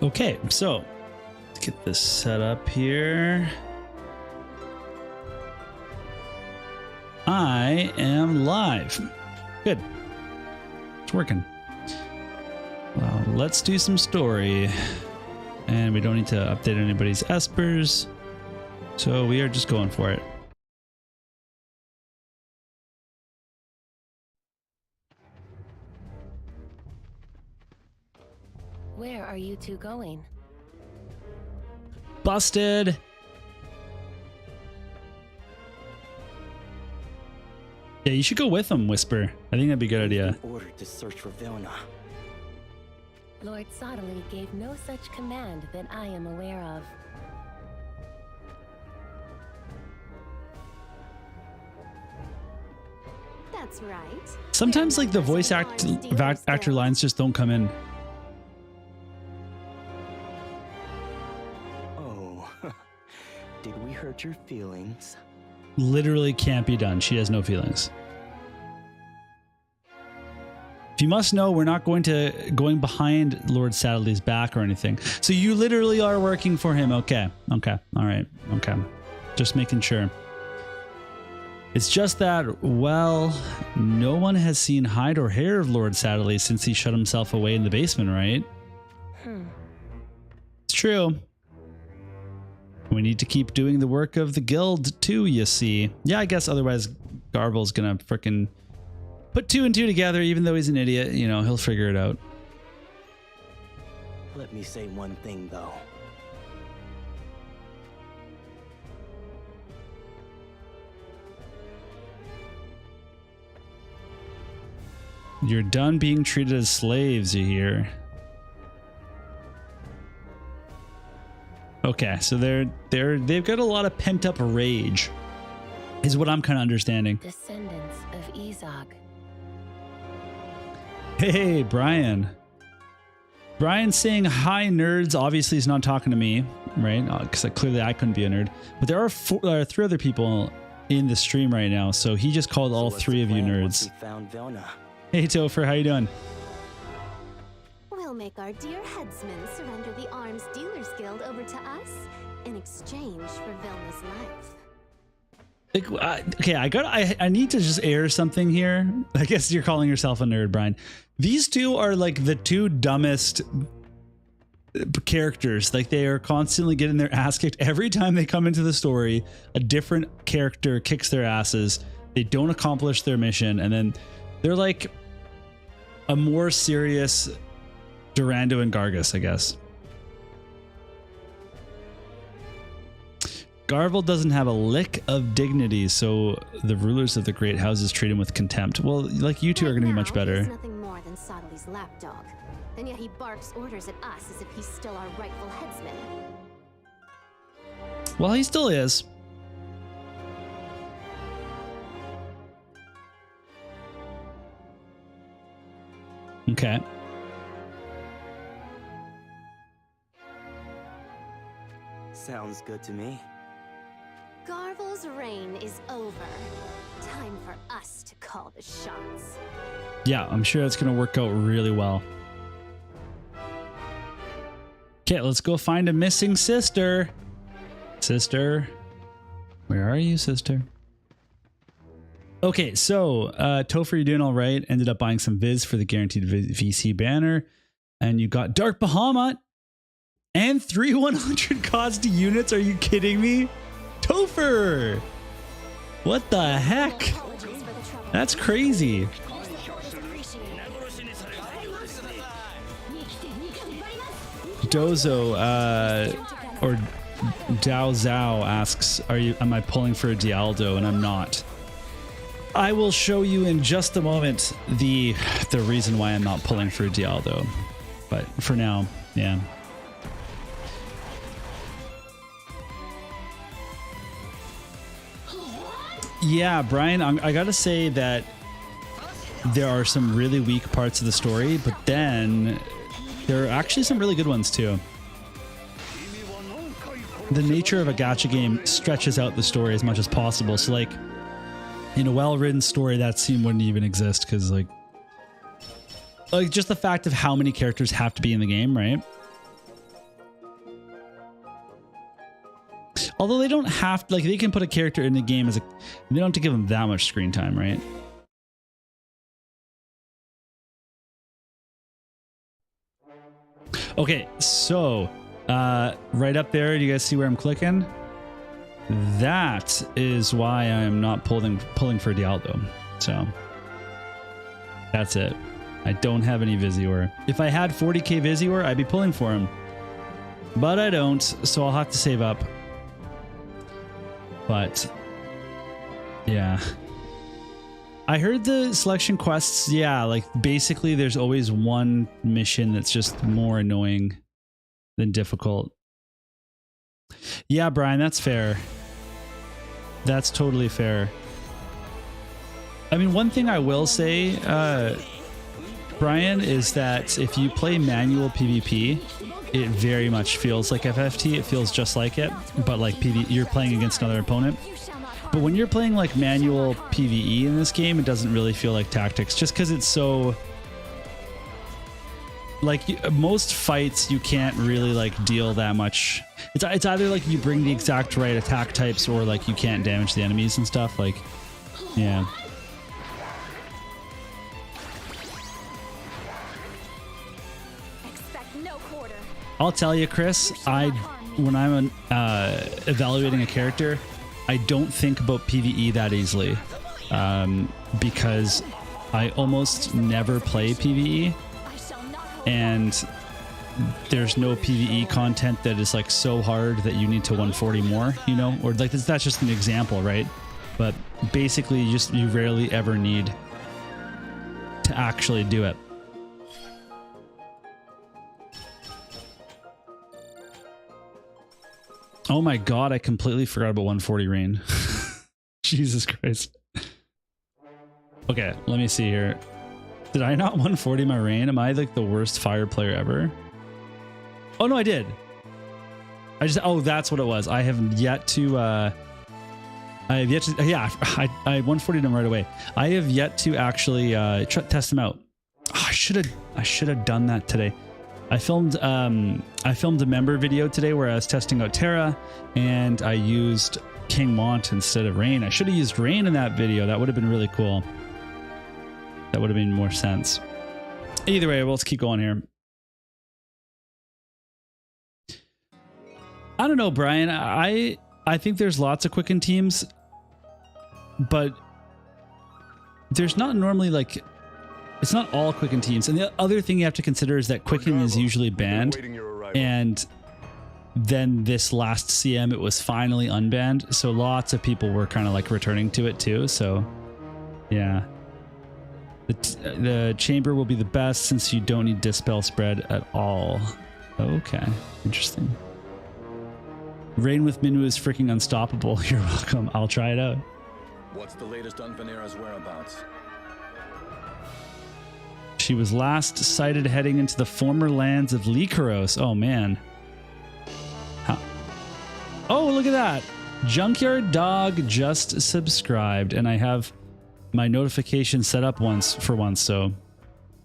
Okay, so let's get this set up here. I am live. Good. It's working. Well, let's do some story. And we don't need to update anybody's espers. So we are just going for it. Where are you two going? Busted. Yeah, you should go with them, Whisper. I think that'd be a good idea. Ordered to search for Vilna. Lord Sottily gave no such command that I am aware of. That's right. Sometimes like the voice actor lines just don't come in. Oh, did we hurt your feelings? Literally can't be done. She has no feelings. If you must know, we're not going behind Lord Saddledy's back or anything. So you literally are working for him. Okay. Okay. All right. Okay. Just making sure. It's just that, well, no one has seen hide or hair of Lord Saddledy since he shut himself away in the basement, right? It's true. We need to keep doing the work of the guild too, you see. Yeah, I guess otherwise Garvel's gonna frickin' put two and two together, even though he's an idiot. You know, he'll figure it out. Let me say one thing, though. You're done being treated as slaves, you hear? Okay, so they've got a lot of pent up rage, is what I'm kind of understanding. Descendants of Ezog. Hey, Brian. Brian's saying hi, nerds. Obviously, he's not talking to me, right? Because clearly I couldn't be a nerd. But there are three other people in the stream right now, so he just called all three of you nerds. Found Vilna. Hey, Topher, how you doing? We'll make our dear headsman surrender the Arms Dealers Guild over to us in exchange for Vilna's life. Okay, I need to just air something here. I guess you're calling yourself a nerd, Brian. These two are like the two dumbest characters. Like, they are constantly getting their ass kicked every time they come into the story. A different character kicks their asses. They don't accomplish their mission, and then they're like a more serious Durando and Gargus, I guess. Garvel doesn't have a lick of dignity, so the rulers of the great houses treat him with contempt. Well, like, you two are going to be much better. He's nothing more than Sottely's lapdog, and yet he barks orders at us as if he's still our rightful headsman. Well, he still is. Okay. Sounds good to me. Garvel's reign is over. Time for us to call the shots. Yeah, I'm sure that's going to work out really well. Okay, let's go find a missing sister. Sister. Where are you, sister? Okay, so Topher, you doing all right? Ended up buying some viz for the guaranteed VC banner. And you got Dark Bahamut and 3 100 cost units. Are you kidding me? Topher! What the heck? That's crazy. Dozo or Dao Zhao asks, am I pulling for a Dialdo? And I'm not. I will show you in just a moment the reason why I'm not pulling for a Dialdo. But for now, yeah. Yeah, Brian, I gotta say that there are some really weak parts of the story, but then there are actually some really good ones too. The nature of a gacha game stretches out the story as much as possible. So like in a well-written story, that scene wouldn't even exist because like just the fact of how many characters have to be in the game, right? Although they don't have to, like, they can put a character in the game as a, they don't have to give them that much screen time, right? Okay, so right up there, do you guys see where I'm clicking? That is why I'm not pulling for Dialdo. So that's it. I don't have any Visior. If I had 40k Visior, I'd be pulling for him. But I don't, so I'll have to save up. But yeah. I heard the selection quests, yeah, like basically there's always one mission that's just more annoying than difficult. Yeah, Brian, that's fair. That's totally fair. I mean, one thing I will say, Brian, is that if you play manual PvP, it very much feels like FFT. It feels just like it, but like you're playing against another opponent. But when you're playing like manual PvE in this game, it doesn't really feel like tactics, just because it's so... Like most fights, you can't really like deal that much. It's either like you bring the exact right attack types, or like you can't damage the enemies and stuff. Like, yeah. I'll tell you, Chris, when I'm evaluating a character, I don't think about PvE that easily, because I almost never play PvE, and there's no PvE content that is like so hard that you need to 140 more, you know, or like that's just an example, right? But basically, you rarely ever need to actually do it. Oh my god, I completely forgot about 140 rain. Jesus Christ. Okay, let me see here. Did I not 140 my rain? Am I like the worst fire player ever? Oh no, I did. Oh, that's what it was. I have yet to yeah, I 140'd them right away. I have yet to actually test them out. Oh, I should have done that today. I filmed a member video today where I was testing out Terra, and I used King Mont instead of Rain. I should have used Rain in that video. That would have been really cool. That would have made more sense. Either way, let's keep going here. I don't know, Brian. I think there's lots of Quicken teams, but there's not normally like... It's not all Quicken teams. And the other thing you have to consider is that Quicken is usually banned. And then this last CM, it was finally unbanned. So lots of people were kind of like returning to it too. So yeah. The chamber will be the best since you don't need dispel spread at all. Okay. Interesting. Rain with Minwu is freaking unstoppable. You're welcome. I'll try it out. What's the latest on Vanera's whereabouts? She was last sighted heading into the former lands of Lycaros. Oh, man. Huh. Oh, look at that. Junkyard Dog just subscribed, and I have my notification set up for once, so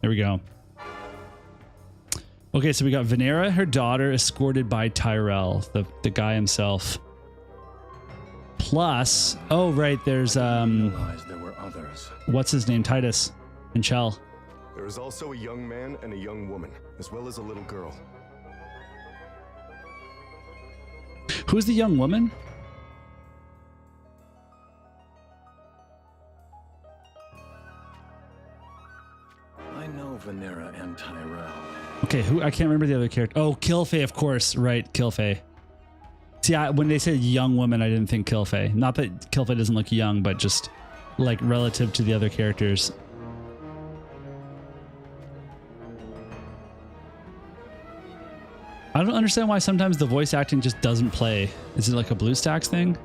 there we go. Okay, so we got Vanera, her daughter, escorted by Tyrell, the guy himself. Plus, oh, right, there's, there were others. What's his name? Titus and Chell. There is also a young man and a young woman, as well as a little girl. Who's the young woman? I know Vanera and Tyrell. Okay, who? I can't remember the other character. Oh, Kilfei, of course. Right, Kilfei. See, when they said young woman, I didn't think Kilfei. Not that Kilfei doesn't look young, but just like relative to the other characters. I don't understand why sometimes the voice acting just doesn't play. Is it like a BlueStacks thing?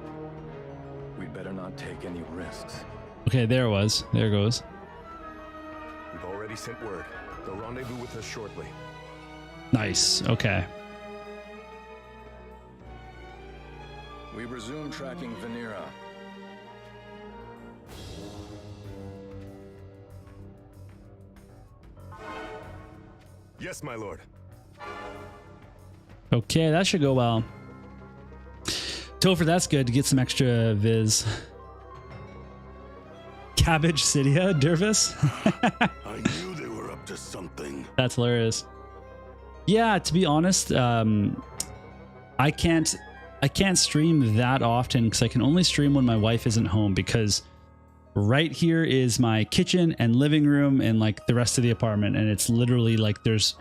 We better not take any risks. Okay, there it was. There it goes. We've already sent word. They'll rendezvous with us shortly. Nice. Okay. We resume tracking Vanera. Yes, my lord. Okay, that should go well. Topher, that's good to get some extra viz. Cabbage Cydia, Dervis. I knew they were up to something. That's hilarious. Yeah, to be honest, I can't stream that often because I can only stream when my wife isn't home, because right here is my kitchen and living room and like the rest of the apartment, and it's literally like this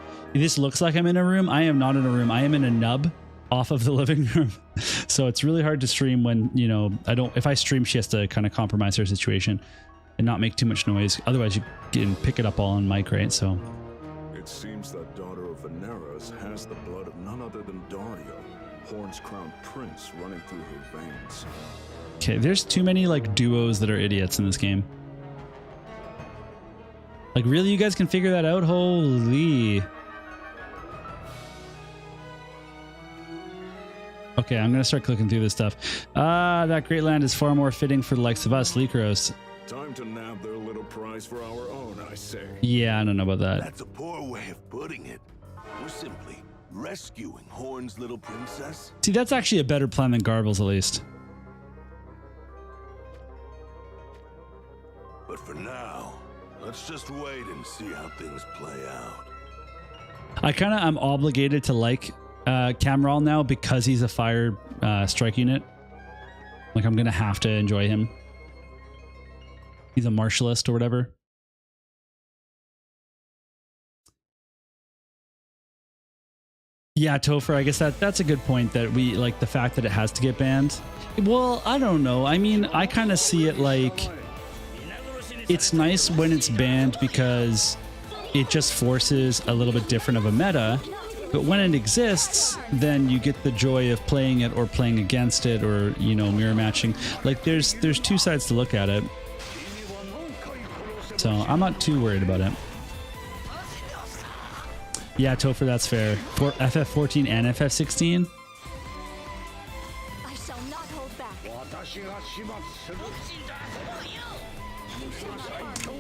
looks like I'm in a room. I am not in a room. I am in a nub off of the living room. So it's really hard to stream when, you know, if I stream, she has to kind of compromise her situation and not make too much noise. Otherwise you can pick it up all on mic, right? So It seems that daughter of Venera's has the blood of none other than Daria, Horn's crown prince, running through her veins. okay, there's too many like duos that are idiots in this game. Like, really, you guys can figure that out? Holy. Okay, I'm gonna start clicking through this stuff. That great land is far more fitting for the likes of us, Lycros. Time to nab their little prize for our own, I say. Yeah, I don't know about that. That's a poor way of putting it. We're simply rescuing Horn's little princess. See, that's actually a better plan than Garbles, at least. But for now, let's just wait and see how things play out. I'm obligated to like Cameral now because he's a fire strike unit. Like, I'm gonna have to enjoy him. He's a martialist or whatever. Yeah, Topher, I guess that's a good point, that we like the fact that it has to get banned. Well, I don't know. I mean, I kind of see it like it's nice when it's banned because it just forces a little bit different of a meta. But when it exists, then you get the joy of playing it or playing against it, or, you know, mirror matching. Like, there's two sides to look at it. So I'm not too worried about it. Yeah, Topher, that's fair. For FF14 and FF16. I shall not hold back.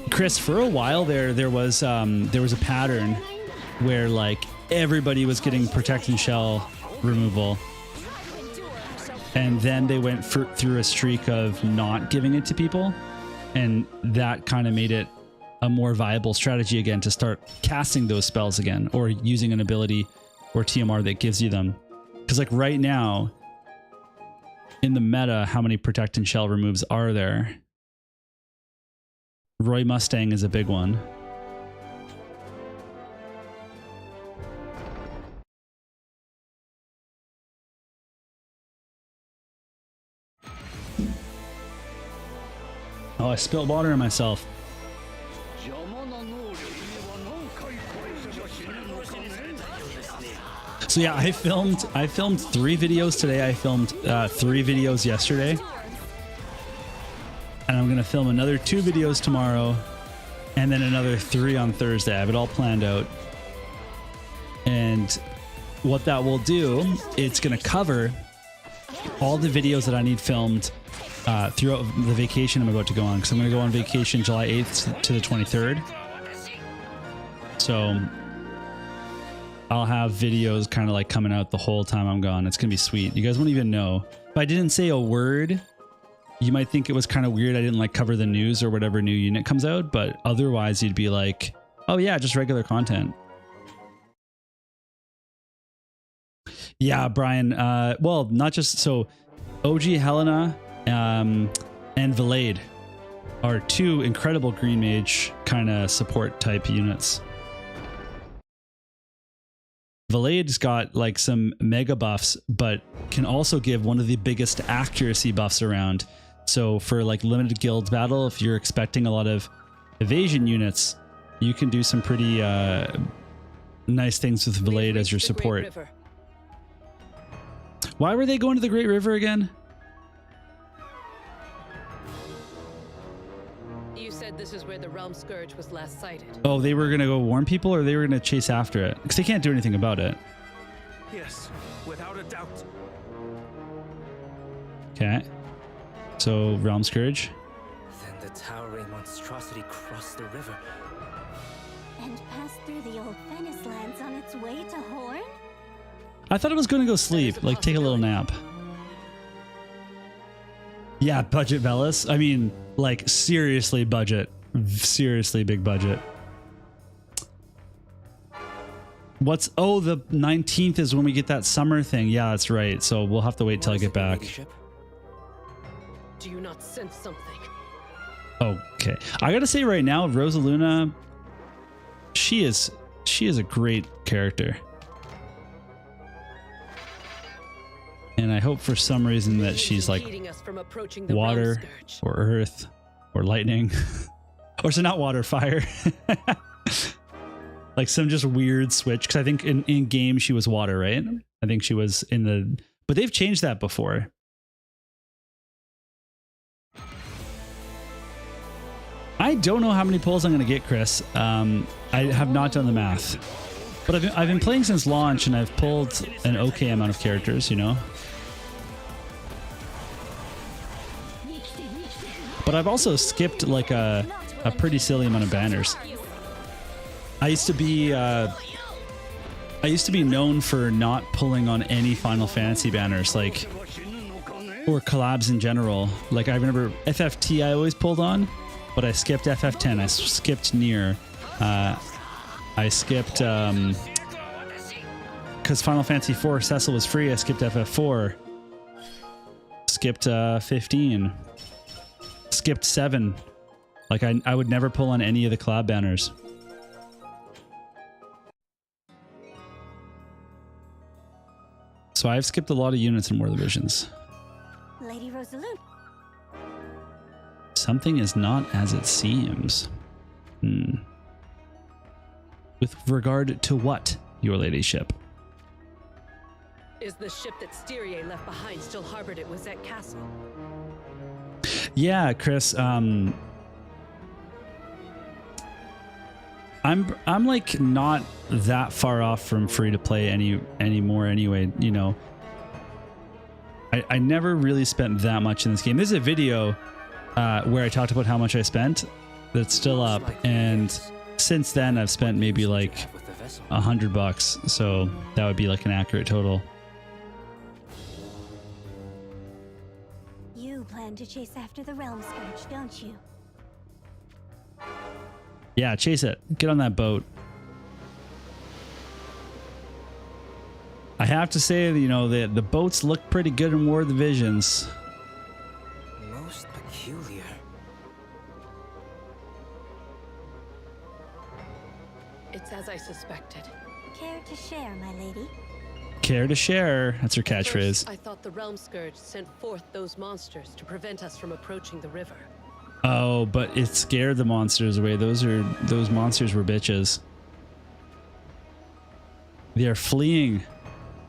Chris, for a while there was a pattern where like everybody was getting protect and shell removal, and then they went through a streak of not giving it to people, and that kind of made it a more viable strategy again to start casting those spells again, or using an ability or TMR that gives you them. Because like right now in the meta, how many protect and shell removes are there? Roy Mustang is a big one. Oh, I spilled water on myself. So yeah, I filmed 3 videos today. I filmed 3 videos yesterday. And I'm gonna film another 2 videos tomorrow, and then another 3 on Thursday. I have it all planned out. And what that will do, it's gonna cover all the videos that I need filmed throughout the vacation I'm about to go on, because I'm gonna go on vacation July 8th to the 23rd. So I'll have videos kind of like coming out the whole time I'm gone. It's gonna be sweet. You guys won't even know. If I didn't say a word, you might think it was kind of weird I didn't like cover the news or whatever new unit comes out, but otherwise you'd be like, oh yeah, just regular content. Yeah, Brian. Well, not just so. OG Helena and Valade are 2 incredible green mage kind of support type units. Valade's got like some mega buffs, but can also give one of the biggest accuracy buffs around. So for like limited guild battle, if you're expecting a lot of evasion units, you can do some pretty nice things with Valade as your support. Why were they going to the Great River again? You said this is where the Realm Scourge was last sighted. Oh, they were going to go warn people, or they were going to chase after it? Because they can't do anything about it. Yes, without a doubt. Okay. So, Realm Scourge. Then the towering monstrosity crossed the river. And passed through the old Venice lands on its way to Horn? I thought it was going to go sleep, like take a little nap. Yeah, budget Velas. I mean, like seriously budget. Seriously big budget. What's the 19th is when we get that summer thing. Yeah, that's right. So we'll have to wait till I get back. Do you not sense something? Okay. I gotta say right now, Rosaluna, she is a great character. And I hope for some reason that she's like water or earth or lightning. Or so not water, fire. Like some just weird switch. Because I think in game she was water, right? I think she was in the... But they've changed that before. I don't know how many pulls I'm going to get, Chris. I have not done the math. But I've been playing since launch and I've pulled an okay amount of characters, you know? But I've also skipped like a pretty silly amount of banners. I used to be known for not pulling on any Final Fantasy banners, like, or collabs in general. Like I remember FFT I always pulled on, but I skipped FF10. I skipped Nier. I skipped because Final Fantasy IV Cecil was free. I skipped FF4. Skipped 15. Skipped 7. Like I would never pull on any of the collab banners. So I've skipped a lot of units in War of the Visions. Lady Rosaluna. Something is not as it seems. With regard to what, your ladyship? Is the ship that Styria left behind still harbored at Wazette Castle? Yeah, Chris. I'm like not that far off from free to play anymore anyway, you know. I never really spent that much in this game. There's a video where I talked about how much I spent that's still up, and since then I've spent maybe like $100, so that would be like an accurate total. You plan to chase after the Realm Scourge, don't you? Yeah, chase it. Get on that boat. I have to say, you know, the boats look pretty good in War of the Visions. Most peculiar. It's as I suspected. Care to share, my lady? Care to share. That's her catchphrase. First, I thought the Realm Scourge sent forth those monsters to prevent us from approaching the river. Oh, but it scared the monsters away. Those monsters were bitches. They are fleeing.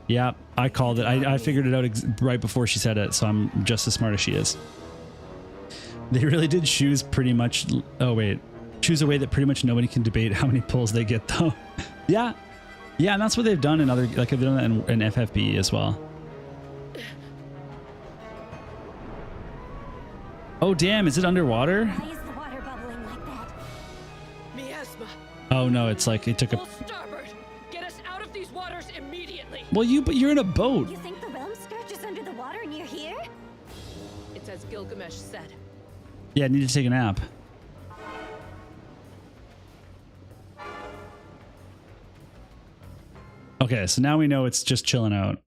Yeah, I called it. I figured it out right before she said it, so I'm just as smart as she is. They really did choose pretty much... Oh, wait. Choose a way that pretty much nobody can debate how many pulls they get, though. Yeah. Yeah, and that's what they've done in other... Like, they've done that in FFBE as well. Oh, damn. Is it underwater? Why is the water bubbling like that? Miasma! Oh, no. It's like it took a... Full starboard! Get us out of these waters immediately! Well, but you're in a boat. You think the Realm Scourge is under the water and you're here? It's as Gilgamesh said. Yeah, I need to take a nap. Okay, so now we know it's just chilling out.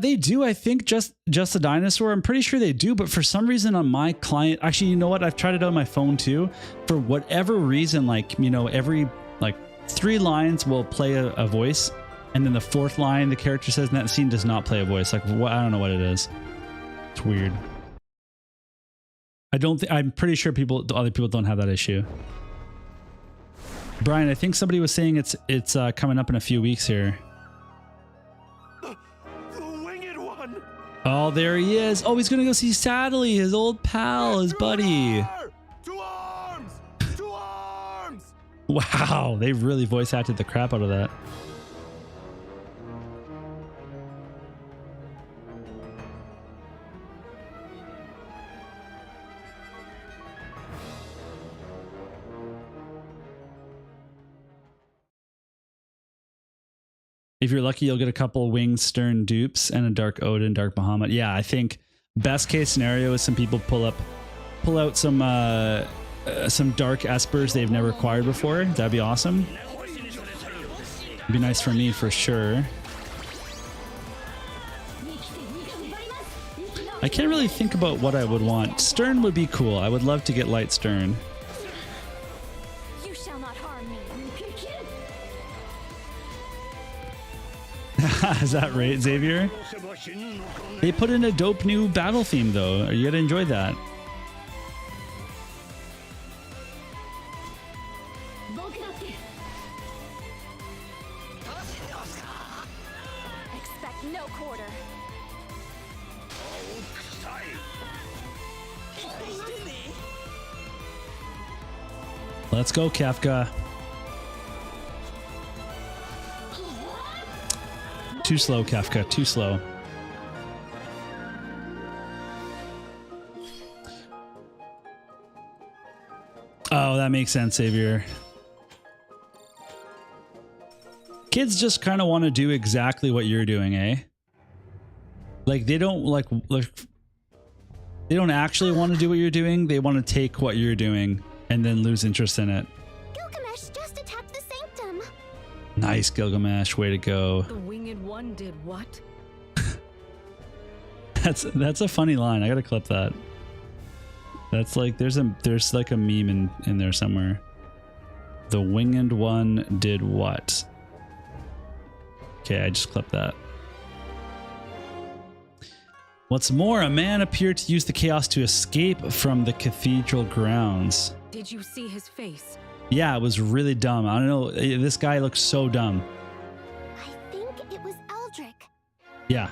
They do, I think, just the dinosaur. I'm pretty sure they do, but for some reason on my client, actually, you know what? I've tried it on my phone too. For whatever reason, like, you know, every like 3 lines will play a voice, and then the 4th line the character says in that scene does not play a voice. Like, what? I don't know what it is. It's weird. I'm pretty sure other people don't have that issue. Brian, I think somebody was saying it's coming up in a few weeks here. Oh, there he is. Oh, he's going to go see Sadly, his old pal, his buddy. To arms! To arms! Wow, they really voice acted the crap out of that. If you're lucky, you'll get a couple Winged Stern dupes and a Dark Odin, Dark Bahamut. Yeah, I think best case scenario is some people pull out some Dark Espers they've never acquired before. That'd be awesome. It'd be nice for me for sure. I can't really think about what I would want. Stern would be cool. I would love to get Light Stern. You shall not harm me. Is that right, Xavier? They put in a dope new battle theme though. Are you gonna enjoy that? Expect no quarter. Let's go, Kafka. Too slow, Kafka. Too slow. Oh, that makes sense, Xavier. Kids just kind of want to do exactly what you're doing, eh? Like they don't they don't actually want to do what you're doing. They want to take what you're doing and then lose interest in it. Gilgamesh just attacked the sanctum. Nice, Gilgamesh. Way to go. The winged one did what? That's a funny line. I gotta clip that. That's like there's like a meme in there somewhere. The winged one did what? Okay, I just clipped that. What's more, a man appeared to use the chaos to escape from the cathedral grounds. Did you see his face? Yeah, it was really dumb. I don't know. This guy looks so dumb. I think it was Eldrick. Yeah,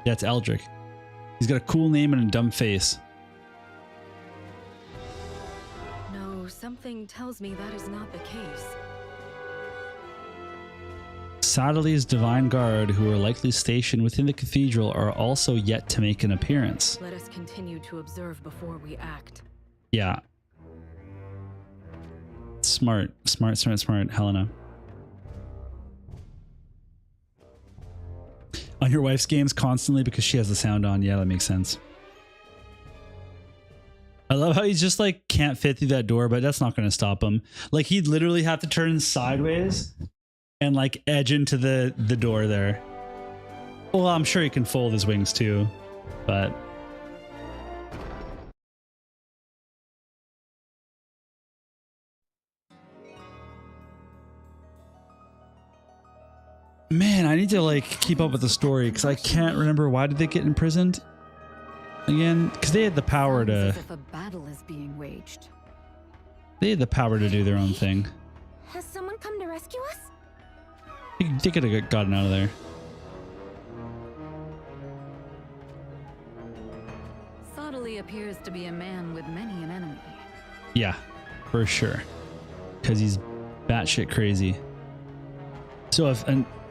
it's Eldrick. He's got a cool name and a dumb face. No, something tells me that is not the case. Sadali's Divine Guard, who are likely stationed within the cathedral, are also yet to make an appearance. Let us continue to observe before we act. Yeah. Smart, Helena. On your wife's games constantly because she has the sound on. Yeah, that makes sense. I love how he's just like can't fit through that door, but that's not going to stop him. Like he'd literally have to turn sideways and like edge into the door there. Well, I'm sure he can fold his wings too, but man, I need to like keep up with the story because I can't remember why did they get imprisoned again? Because they had the power to. As if a battle is being waged. They had the power to do their own thing. Has someone come to rescue us? They could have gotten out of there. Sadali appears to be a man with many an enemy. Yeah, for sure. Because he's batshit crazy. So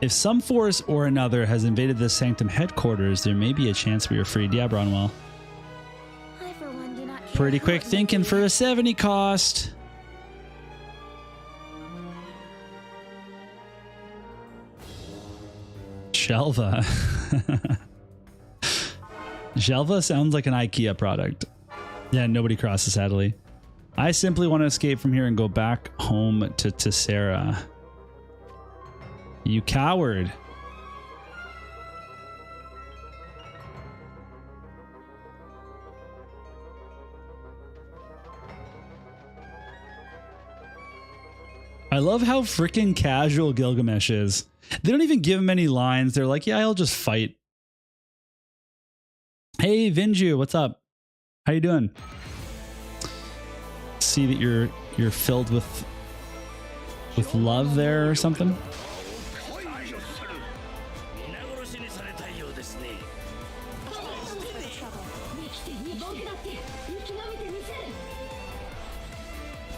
if some force or another has invaded the Sanctum headquarters, there may be a chance we are freed. Yeah, Bronwell. I for one do not care. Pretty quick thinking for a 70 cost. Shelva. Shelva sounds like an IKEA product. Yeah, nobody crosses Sadly. I simply want to escape from here and go back home to Tessera. You coward. I love how freaking casual Gilgamesh is. They don't even give him any lines. They're like, yeah, I'll just fight. Hey, Vinju, what's up? How you doing? See that you're filled with love there or something.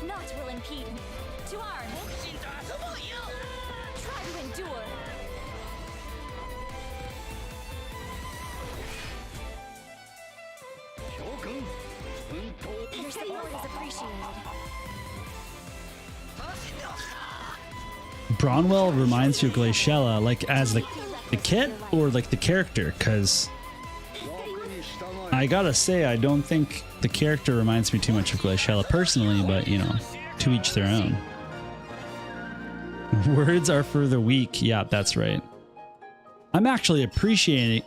Naught will impede me. To arms. Try to endure. Your support is appreciated. Bronwell reminds you of Glaciella, like as the kit or like the character? Because I gotta say, I don't think the character reminds me too much of Glaciella personally, but you know, to each their own. Words are for the weak. Yeah, that's right. I'm actually appreciating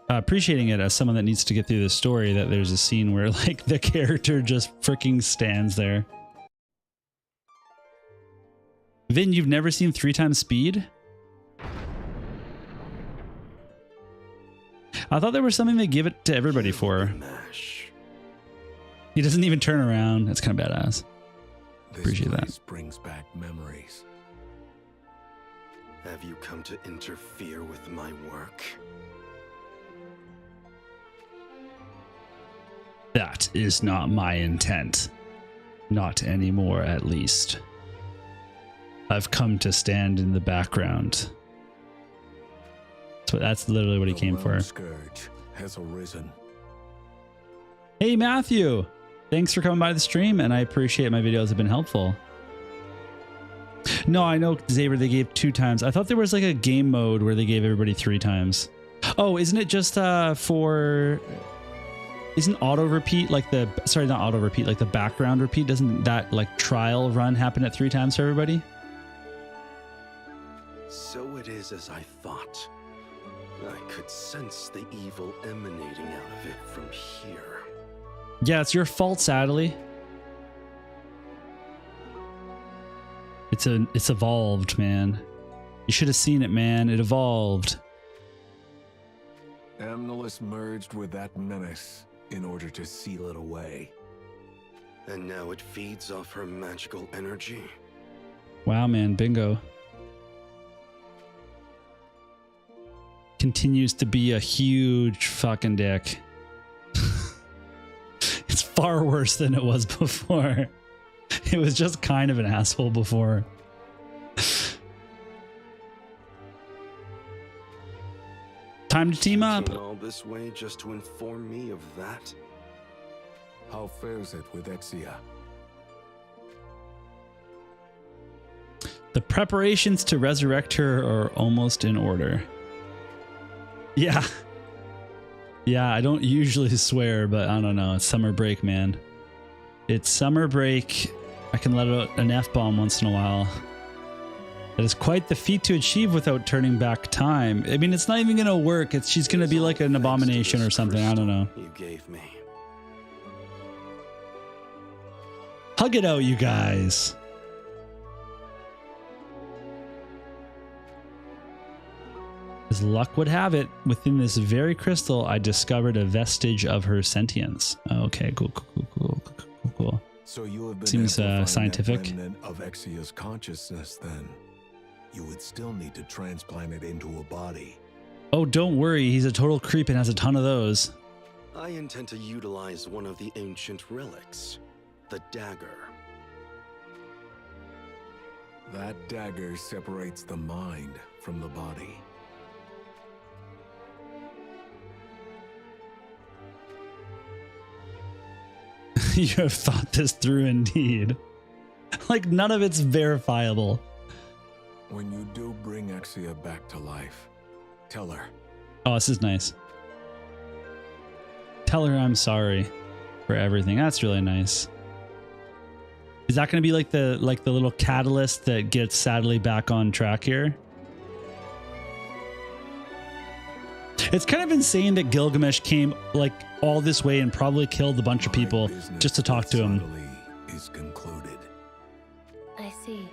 it as someone that needs to get through the story, that there's a scene where like the character just freaking stands there. Vin, you've never seen 3 times speed? I thought there was something they give it to everybody for. He doesn't even turn around. That's kind of badass. Appreciate that. This brings back memories. Have you come to interfere with my work? That is not my intent. Not anymore, at least. I've come to stand in the background. That's literally what he came for. Scourge has arisen. Hey, Matthew. Thanks for coming by the stream, and I appreciate my videos have been helpful. No, I know, Xavier, they gave 2 times. I thought there was like a game mode where they gave everybody 3 times. Oh, isn't it just for... Isn't auto repeat like the... Sorry, not auto repeat, like the background repeat? Doesn't that like trial run happen at 3 times for everybody? So it is as I thought. I could sense the evil emanating out of it from here. Yeah, it's your fault, sadly. It's evolved, man. You should have seen it, man. It evolved. Amnelis merged with that menace in order to seal it away. And now it feeds off her magical energy. Wow, man. Bingo. Continues to be a huge fucking dick. It's far worse than it was before. It was just kind of an asshole before. Time to team up. All this way just to inform me of that? How fares it with Exia? The preparations to resurrect her are almost in order. Yeah. Yeah, I don't usually swear, but I don't know. It's summer break, man. It's summer break. I can let out an F-bomb once in a while. That is quite the feat to achieve without turning back time. I mean, it's not even going to work. She's going to be like an abomination or something. I don't know. You gave me. Hug it out, you guys. As luck would have it, within this very crystal, I discovered a vestige of her sentience. Okay, cool. So you have been Seems scientific. that remnant of Exia's consciousness, then. You would still need to transplant it into a body. Oh, don't worry. He's a total creep and has a ton of those. I intend to utilize one of the ancient relics, the dagger. That dagger separates the mind from the body. You have thought this through indeed. Like, none of it's verifiable. When you do bring Exia back to life, tell her. Oh, this is nice. Tell her I'm sorry for everything. That's really nice. Is that going to be like the little catalyst that gets Sadly back on track here? It's kind of insane that Gilgamesh came like all this way and probably killed a bunch of people just to talk to him. Is concluded. I see.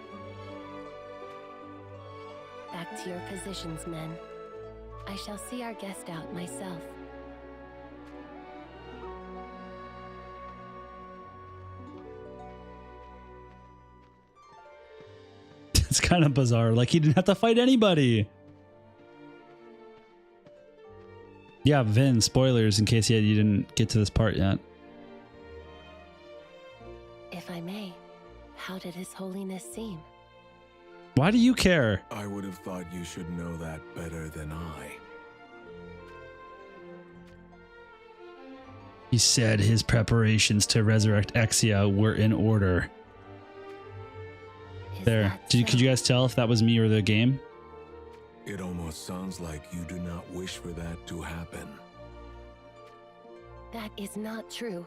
Back to your positions, men. I shall see our guest out myself. It's kind of bizarre. Like, he didn't have to fight anybody. Yeah, Vin, spoilers in case you didn't get to this part yet. If I may, how did His Holiness seem? Why do you care? I would have thought you should know that better than I. He said his preparations to resurrect Exia were in order. There. Could you guys tell if that was me or the game? It almost sounds like you do not wish for that to happen. That is not true.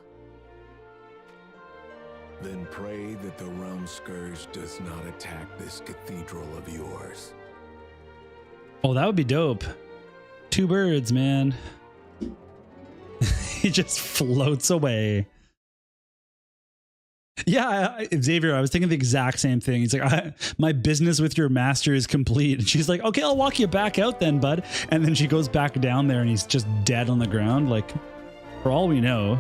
Then pray that the realm scourge does not attack this cathedral of yours. Oh, that would be dope. 2 birds, man. He just floats away. Yeah, Xavier, I was thinking the exact same thing. He's like, my business with your master is complete. And she's like, okay, I'll walk you back out then, bud. And then she goes back down there and he's just dead on the ground. Like, for all we know,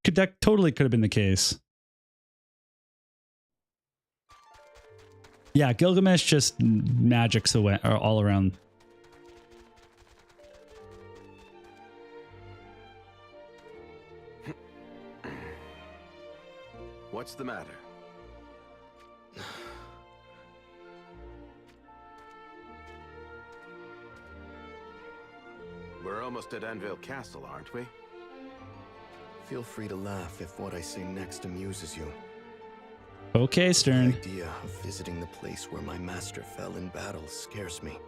that totally could have been the case. Yeah, Gilgamesh just magics away all around. What's the matter? We're almost at Anvil Castle, aren't we? Feel free to laugh if what I say next amuses you. Okay, Stern. The idea of visiting the place where my master fell in battle scares me.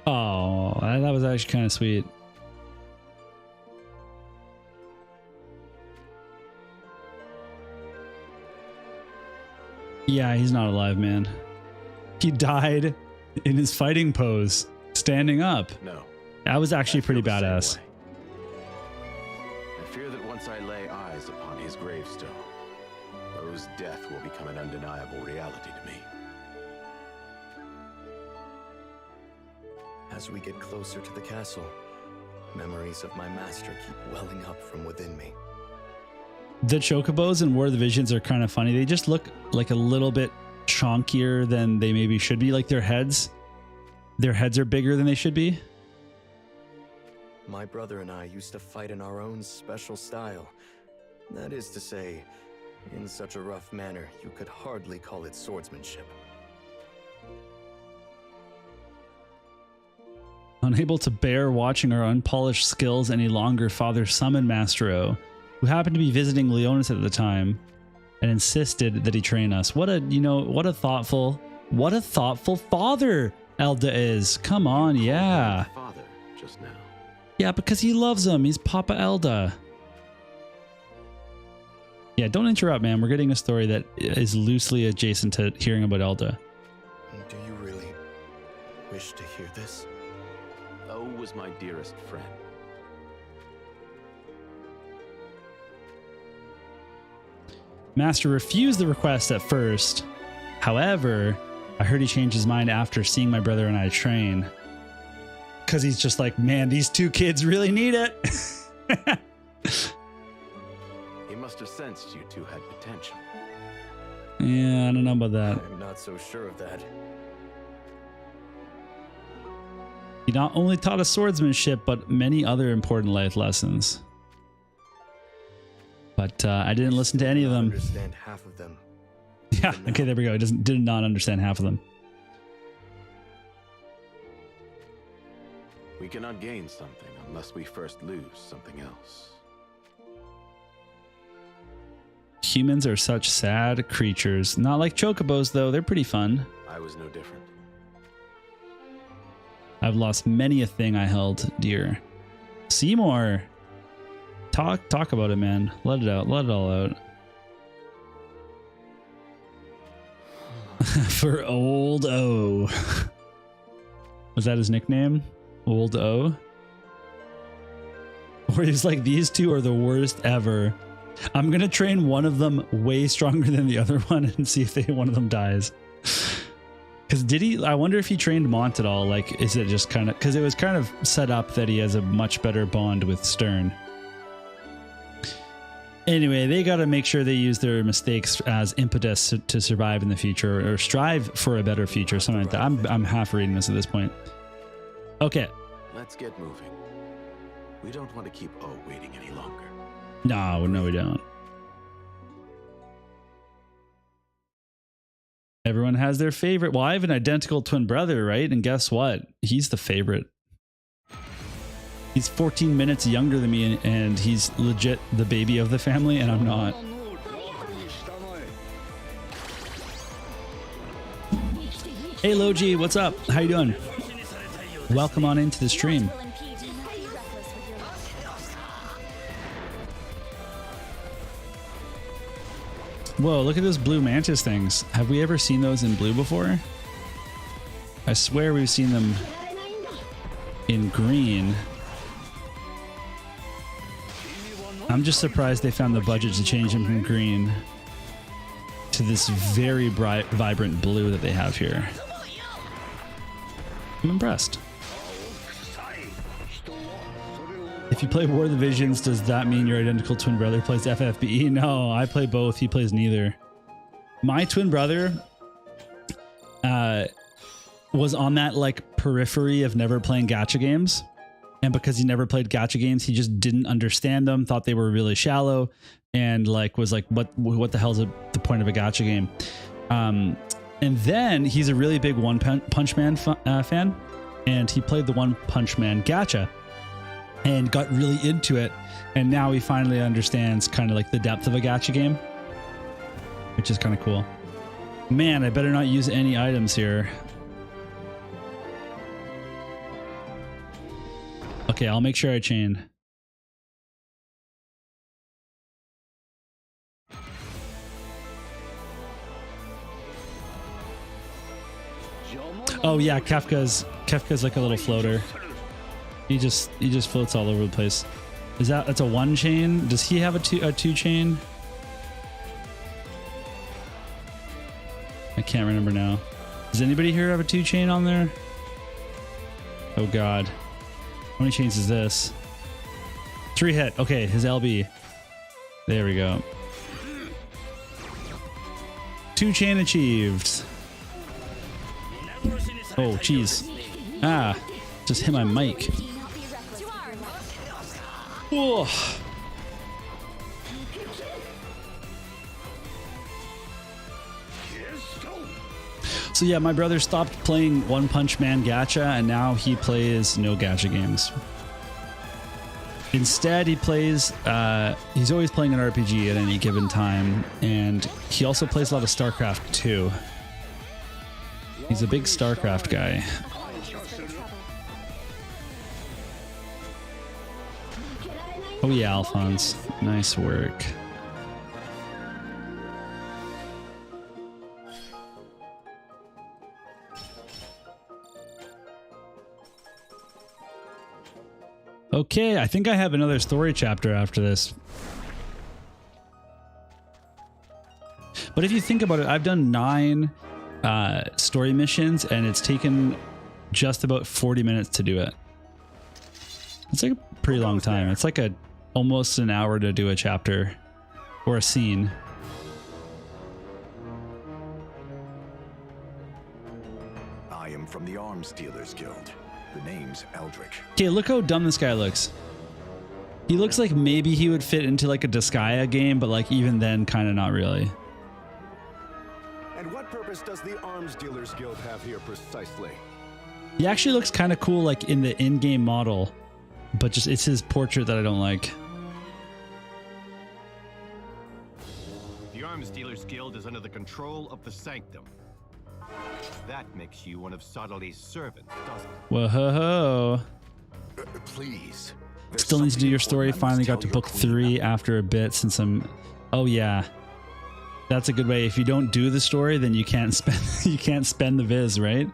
Oh, that was actually kind of sweet. Yeah, he's not alive, man. He died in his fighting pose, standing up. No. That was actually pretty badass. I fear that once I lay eyes upon his gravestone, O's death will become an undeniable reality to me. As we get closer to the castle, memories of my master keep welling up from within me. The chocobos in War of the Visions are kind of funny. They just look like a little bit chonkier than they maybe should be. Like their heads are bigger than they should be. My brother and I used to fight in our own special style. That is to say, in such a rough manner, you could hardly call it swordsmanship. Unable to bear watching our unpolished skills any longer, Father summoned Master O, who happened to be visiting Leonis at the time, and insisted that he train us. What a thoughtful father Elda is. Come on, yeah. Father, just now. Yeah, because he loves him. He's Papa Elda. Yeah, don't interrupt, man. We're getting a story that is loosely adjacent to hearing about Elda. Do you really wish to hear this? O was my dearest friend. Master refused the request at first. However, I heard he changed his mind after seeing my brother and I train. Because he's just like, man, these 2 kids really need it. He must have sensed you two had potential. Yeah, I don't know about that. I'm not so sure of that. He not only taught us swordsmanship, but many other important life lessons. But I didn't listen to any of them. Understand half of them. Yeah, okay, there we go. He did not understand half of them. We cannot gain something unless we first lose something else. Humans are such sad creatures. Not like chocobos, though. They're pretty fun. I was no different. I've lost many a thing I held dear. Seymour. Talk about it, man. Let it out. Let it all out. For Old O. Was that his nickname? Old O? Or he's like, these 2 are the worst ever. I'm going to train one of them way stronger than the other one and see if one of them dies. Because I wonder if he trained Mont at all. Like, is it just kind of, because it was kind of set up that he has a much better bond with Stern. Anyway, they got to make sure they use their mistakes as impetus to survive in the future or strive for a better future, something like that. I'm half reading this at this point. Okay. Let's get moving. We don't want to keep O waiting any longer. No, we don't. Everyone has their favorite. Well, I have an identical twin brother, right? And guess what? He's the favorite. He's 14 minutes younger than me, and he's legit the baby of the family, and I'm not. Hey Logi, what's up? How you doing? Welcome on into the stream. Whoa, look at those blue mantis things. Have we ever seen those in blue before? I swear we've seen them in green. I'm just surprised they found the budget to change them from green to this very bright, vibrant blue that they have here. I'm impressed. If you play War of the Visions, does that mean your identical twin brother plays FFBE? No, I play both. He plays neither. My twin brother was on that like periphery of never playing gacha games. And because he never played gacha games, he just didn't understand them, thought they were really shallow, and like was like, what the hell's the point of a gacha game? And then he's a really big One Punch Man fan, and he played the One Punch Man gacha and got really into it. And now he finally understands kind of like the depth of a gacha game, which is kind of cool. Man, I better not use any items here. Okay, I'll make sure I chain. Oh yeah, Kefka's like a little floater. He just floats all over the place. That's a one chain? Does he have a two chain? I can't remember now. Does anybody here have a 2 chain on there? Oh god. How many chains is this? 3 hit. Okay, his LB. There we go. 2 chain achieved. Oh, jeez. Ah, just hit my mic. Whoa. So yeah, my brother stopped playing One Punch Man gacha, and now he plays no gacha games. Instead, he plays, he's always playing an RPG at any given time, and he also plays a lot of StarCraft 2. He's a big StarCraft guy. Oh yeah, Alphonse. Nice work. Okay, I think I have another story chapter after this. But if you think about it, I've done 9 story missions, and it's taken just about 40 minutes to do it. It's like a pretty long time. It's like almost an hour to do a chapter or a scene. I am from the Arms Dealers Guild. The name's Eldrick. Okay, look how dumb this guy looks. He looks like maybe he would fit into like a Disgaea game, but like even then, kind of not really. And what purpose does the Arms Dealers Guild have here precisely? He actually looks kind of cool like in the in-game model, but just it's his portrait that I don't like. The Arms Dealers Guild is under the control of the Sanctum. That makes you one of Sodali's servants, doesn't it? Whoa. Please. Still need to do your story. Finally got to book 3 after a bit since I'm... Oh yeah. That's a good way. If you don't do the story, then you can't spend the viz, right?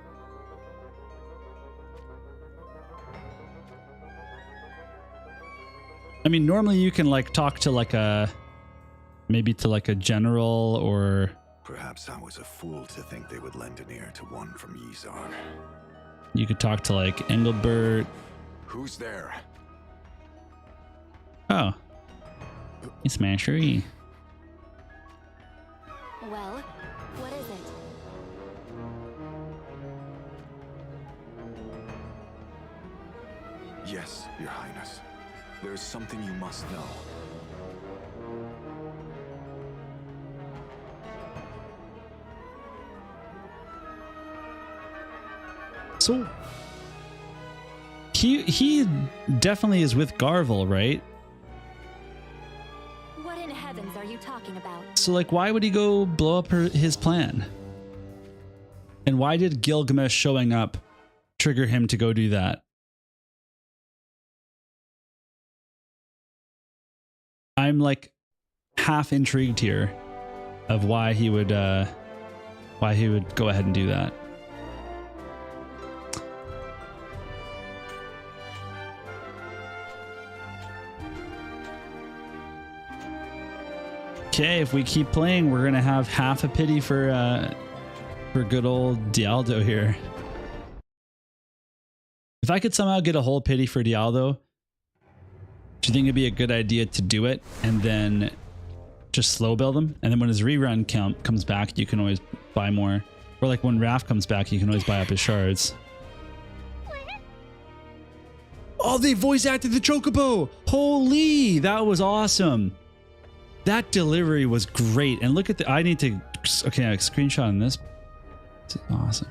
I mean, normally you can like talk to like maybe to like a general or... Perhaps I was a fool to think they would lend an ear to one from Yizar. You could talk to like Engelbert. Who's there? Oh. It's Mashery. Well, what is it? Yes, Your Highness. There's something you must know. So he definitely is with Garvel, right? What in heavens are you talking about? So like, why would he go blow up his plan? And why did Gilgamesh showing up trigger him to go do that? I'm like half intrigued here of why he would go ahead and do that. Okay, if we keep playing, we're gonna have half a pity for good old Dialdo here. If I could somehow get a whole pity for Dialdo, do you think it'd be a good idea to do it and then just slow build him? And then when his rerun count comes back, you can always buy more. Or like when Raph comes back, you can always buy up his shards. Oh, they voice acted the Chocobo! Holy, that was awesome. That delivery was great. And look at the, I need to, okay, I screenshot on this. It's awesome.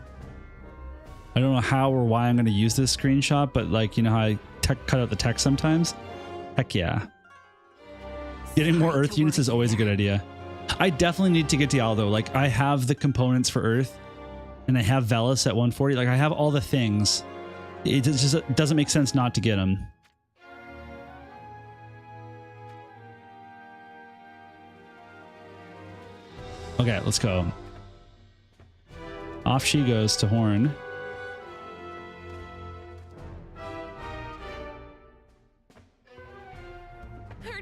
I don't know how or why I'm going to use this screenshot, but like, you know how I cut out the text sometimes? Heck yeah. Getting more Earth units is always a good idea. I definitely need to get Dialdo. Like, I have the components for Earth, and I have Velis at 140. Like, I have all the things. It just doesn't make sense not to get them. Okay, let's go. Off she goes to Horn.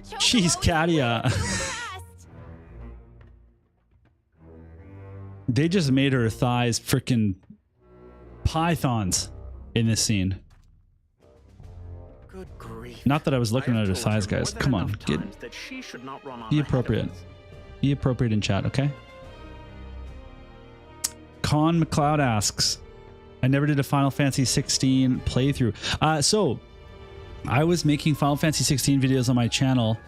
Jeez, Katia. They just made her thighs freaking pythons in this scene. Good grief. Not that I was looking at her thighs, guys. Come on, be appropriate. Be appropriate in chat, okay? Con McLeod asks, I never did a Final Fantasy 16 playthrough. So I was making Final Fantasy 16 videos on my channel,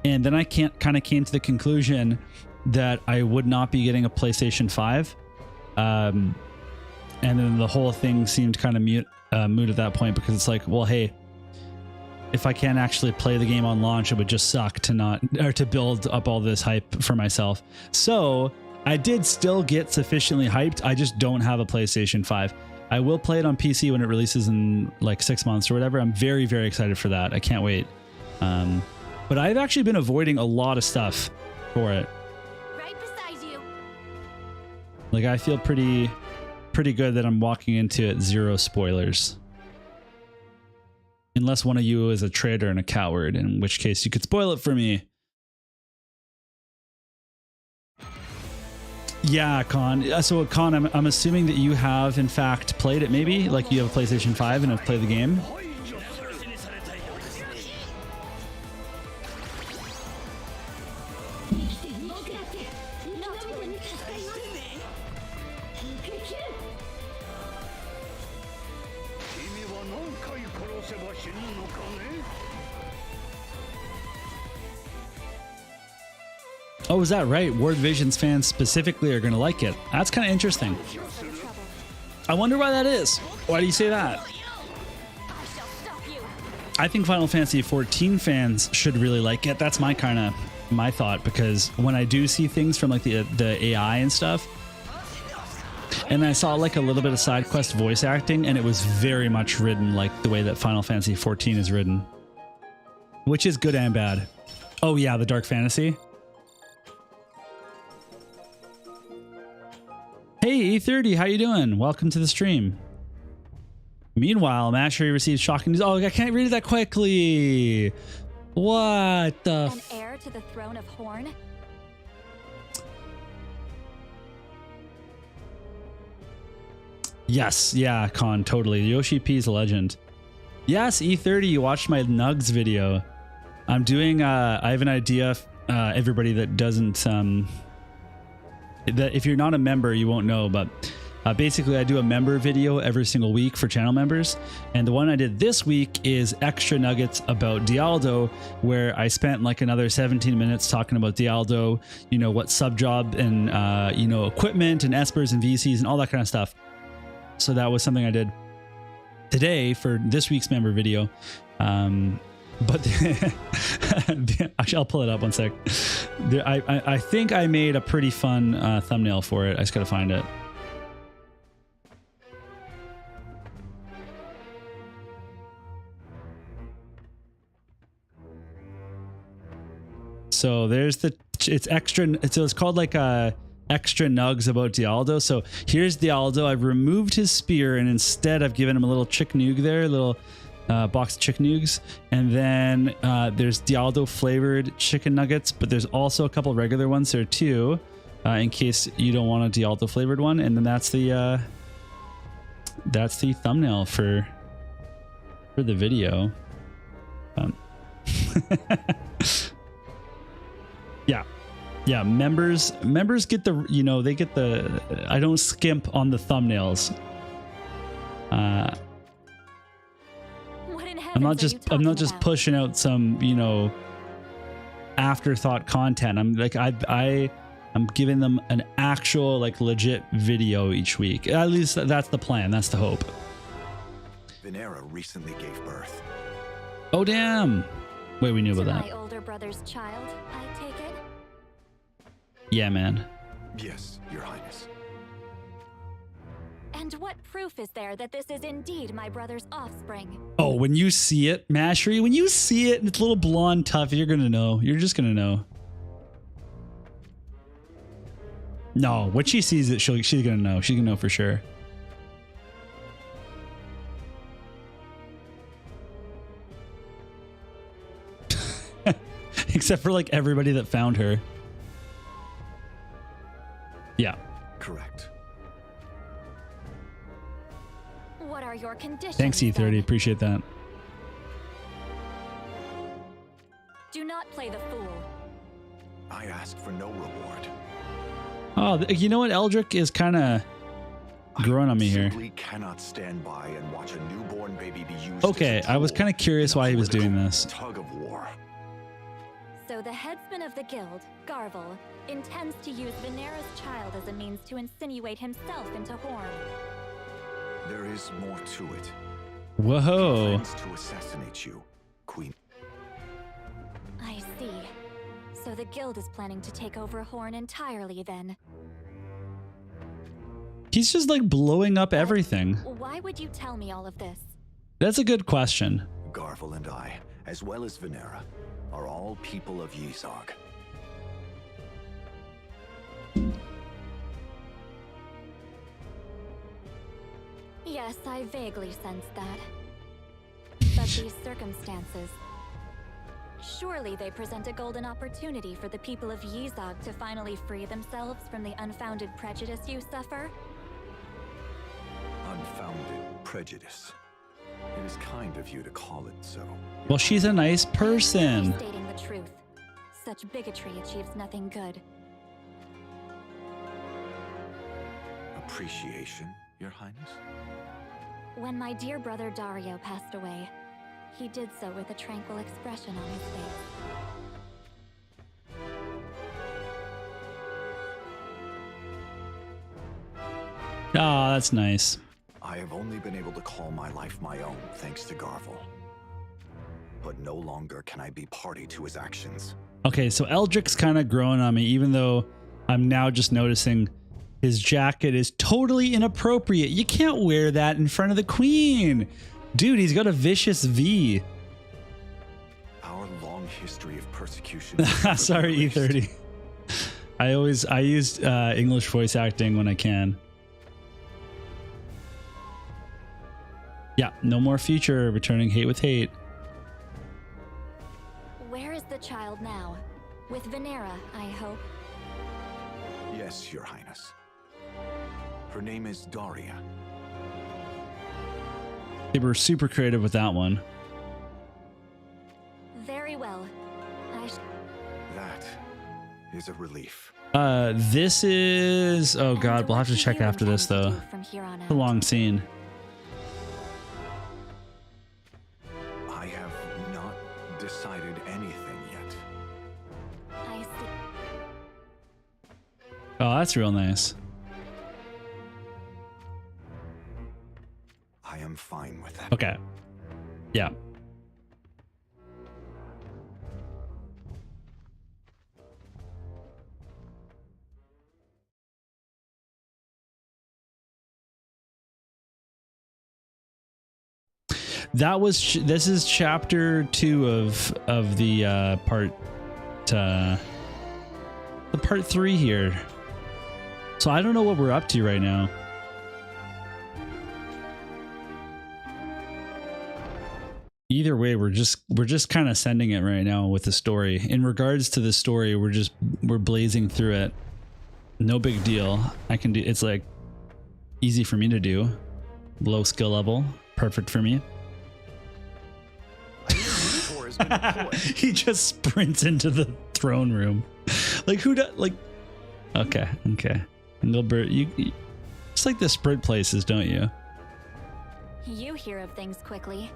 and then I kind of came to the conclusion that I would not be getting a PlayStation 5. And then the whole thing seemed kind of moot at that point, because it's like, well, hey, if I can't actually play the game on launch, it would just suck to build up all this hype for myself. So I did still get sufficiently hyped. I just don't have a PlayStation 5. I will play it on PC when it releases in like 6 months or whatever. I'm very, very excited for that. I can't wait. But I've actually been avoiding a lot of stuff for it. Right beside you. Like, I feel pretty good that I'm walking into it zero spoilers. Unless one of you is a traitor and a coward, in which case you could spoil it for me. Yeah, Con. So, Con, I'm assuming that you have, in fact, played it, maybe? Like, you have a PlayStation 5 and have played the game? Oh, is that right? World Visions fans specifically are going to like it. That's kind of interesting. I wonder why that is. Why do you say that? I think Final Fantasy 14 fans should really like it. That's my thought, because when I do see things from like the AI and stuff, and I saw like a little bit of side quest voice acting, and it was very much written like the way that Final Fantasy 14 is written, which is good and bad. Oh yeah, the dark fantasy. Hey, E30, how you doing? Welcome to the stream. Meanwhile, Mashery receives shocking news. Oh, I can't read it that quickly. What the? An heir to the throne of Horn? Yes, yeah, Con, totally. Yoshi P's a legend. Yes, E30, you watched my Nugs video. I'm doing, I have an idea, everybody that doesn't, that if you're not a member, you won't know, but basically I do a member video every single week for channel members. And the one I did this week is extra nuggets about Dialdo, where I spent like another 17 minutes talking about Dialdo, you know, what sub job and, you know, equipment and espers and VCs and all that kind of stuff. So that was something I did today for this week's member video. But I'll pull it up one sec. I think I made a pretty fun thumbnail for it. I just gotta find it. So there's it's extra. So it's called like extra nugs about Dialdo. So here's Dialdo. I've removed his spear and instead I've given him a little chick noog there, a little box of chick noogs. And then there's Dialdo flavored chicken nuggets, but there's also a couple regular ones there too, in case you don't want a Dialdo flavored one. And then that's the thumbnail for the video. Yeah, members get the, you know, they get the, I don't skimp on the thumbnails. I'm not just pushing out some, you know, afterthought content. I'm like I'm giving them an actual like legit video each week. At least that's the plan. That's the hope. Venera recently gave birth. Oh damn. Wait, we knew about that. My older brother's child, I take it? Yeah, man. Yes, Your Highness. And what proof is there that this is indeed my brother's offspring? Oh, when you see it, Mashery, when you see it and it's a little blonde tough, you're gonna know. You're just gonna know. No, when she sees it, she's gonna know. She's gonna know for sure. Except for like everybody that found her. Yeah. Correct. What are your conditions? Thanks, E30. then? Appreciate that. Do not play the fool. I ask for no reward. Oh, you know what? Eldrick is kind of growing on me here. I simply cannot stand by and watch a newborn baby be used. Okay, as a I was tool kind of curious in a why he was doing political this. Tug of war. So the headsman of the guild, Garvel, intends to use Venera's child as a means to insinuate himself into Horn. There is more to it. Whoa. Plans to assassinate you, Queen. I see. So the guild is planning to take over Horn entirely then. He's just like blowing up everything. Why would you tell me all of this? That's a good question. Garvel and I, as well as Venera, are all people of Yizog. Yes, I vaguely sensed that. But these circumstances... Surely they present a golden opportunity for the people of Yizog to finally free themselves from the unfounded prejudice you suffer? Unfounded prejudice. It is kind of you to call it so. Well, she's a nice person. Stating the truth. Such bigotry achieves nothing good. Appreciation, Your Highness? When my dear brother Dario passed away, he did so with a tranquil expression on his face. Oh, that's nice. I have only been able to call my life my own thanks to Garvel. But no longer can I be party to his actions. Okay, so Eldrick's kind of growing on me, even though I'm now just noticing his jacket is totally inappropriate. You can't wear that in front of the queen. Dude, he's got a vicious V. Our long history of persecution. Sorry, E30. I use English voice acting when I can. Yeah, no more future returning hate with hate. Where is the child now? With Venera, I hope. Yes, Your Highness. Her name is Daria. They were super creative with that one. Very well. That is a relief. This is... Oh god, we'll have to check after this though. It's a long scene. I have not decided anything yet. I see. Oh, that's real nice. I am fine with that. Okay. Yeah. That was this is chapter 2 of the part the part 3 here. So I don't know what we're up to right now. Either way, we're just kind of sending it right now with the story. In regards to the story, we're blazing through it. No big deal. I can do, it's like easy for me to do. Low skill level, perfect for me. He just sprints into the throne room. Like who does, like, okay. Gilbert, you just like the sprint places, don't you? You hear of things quickly.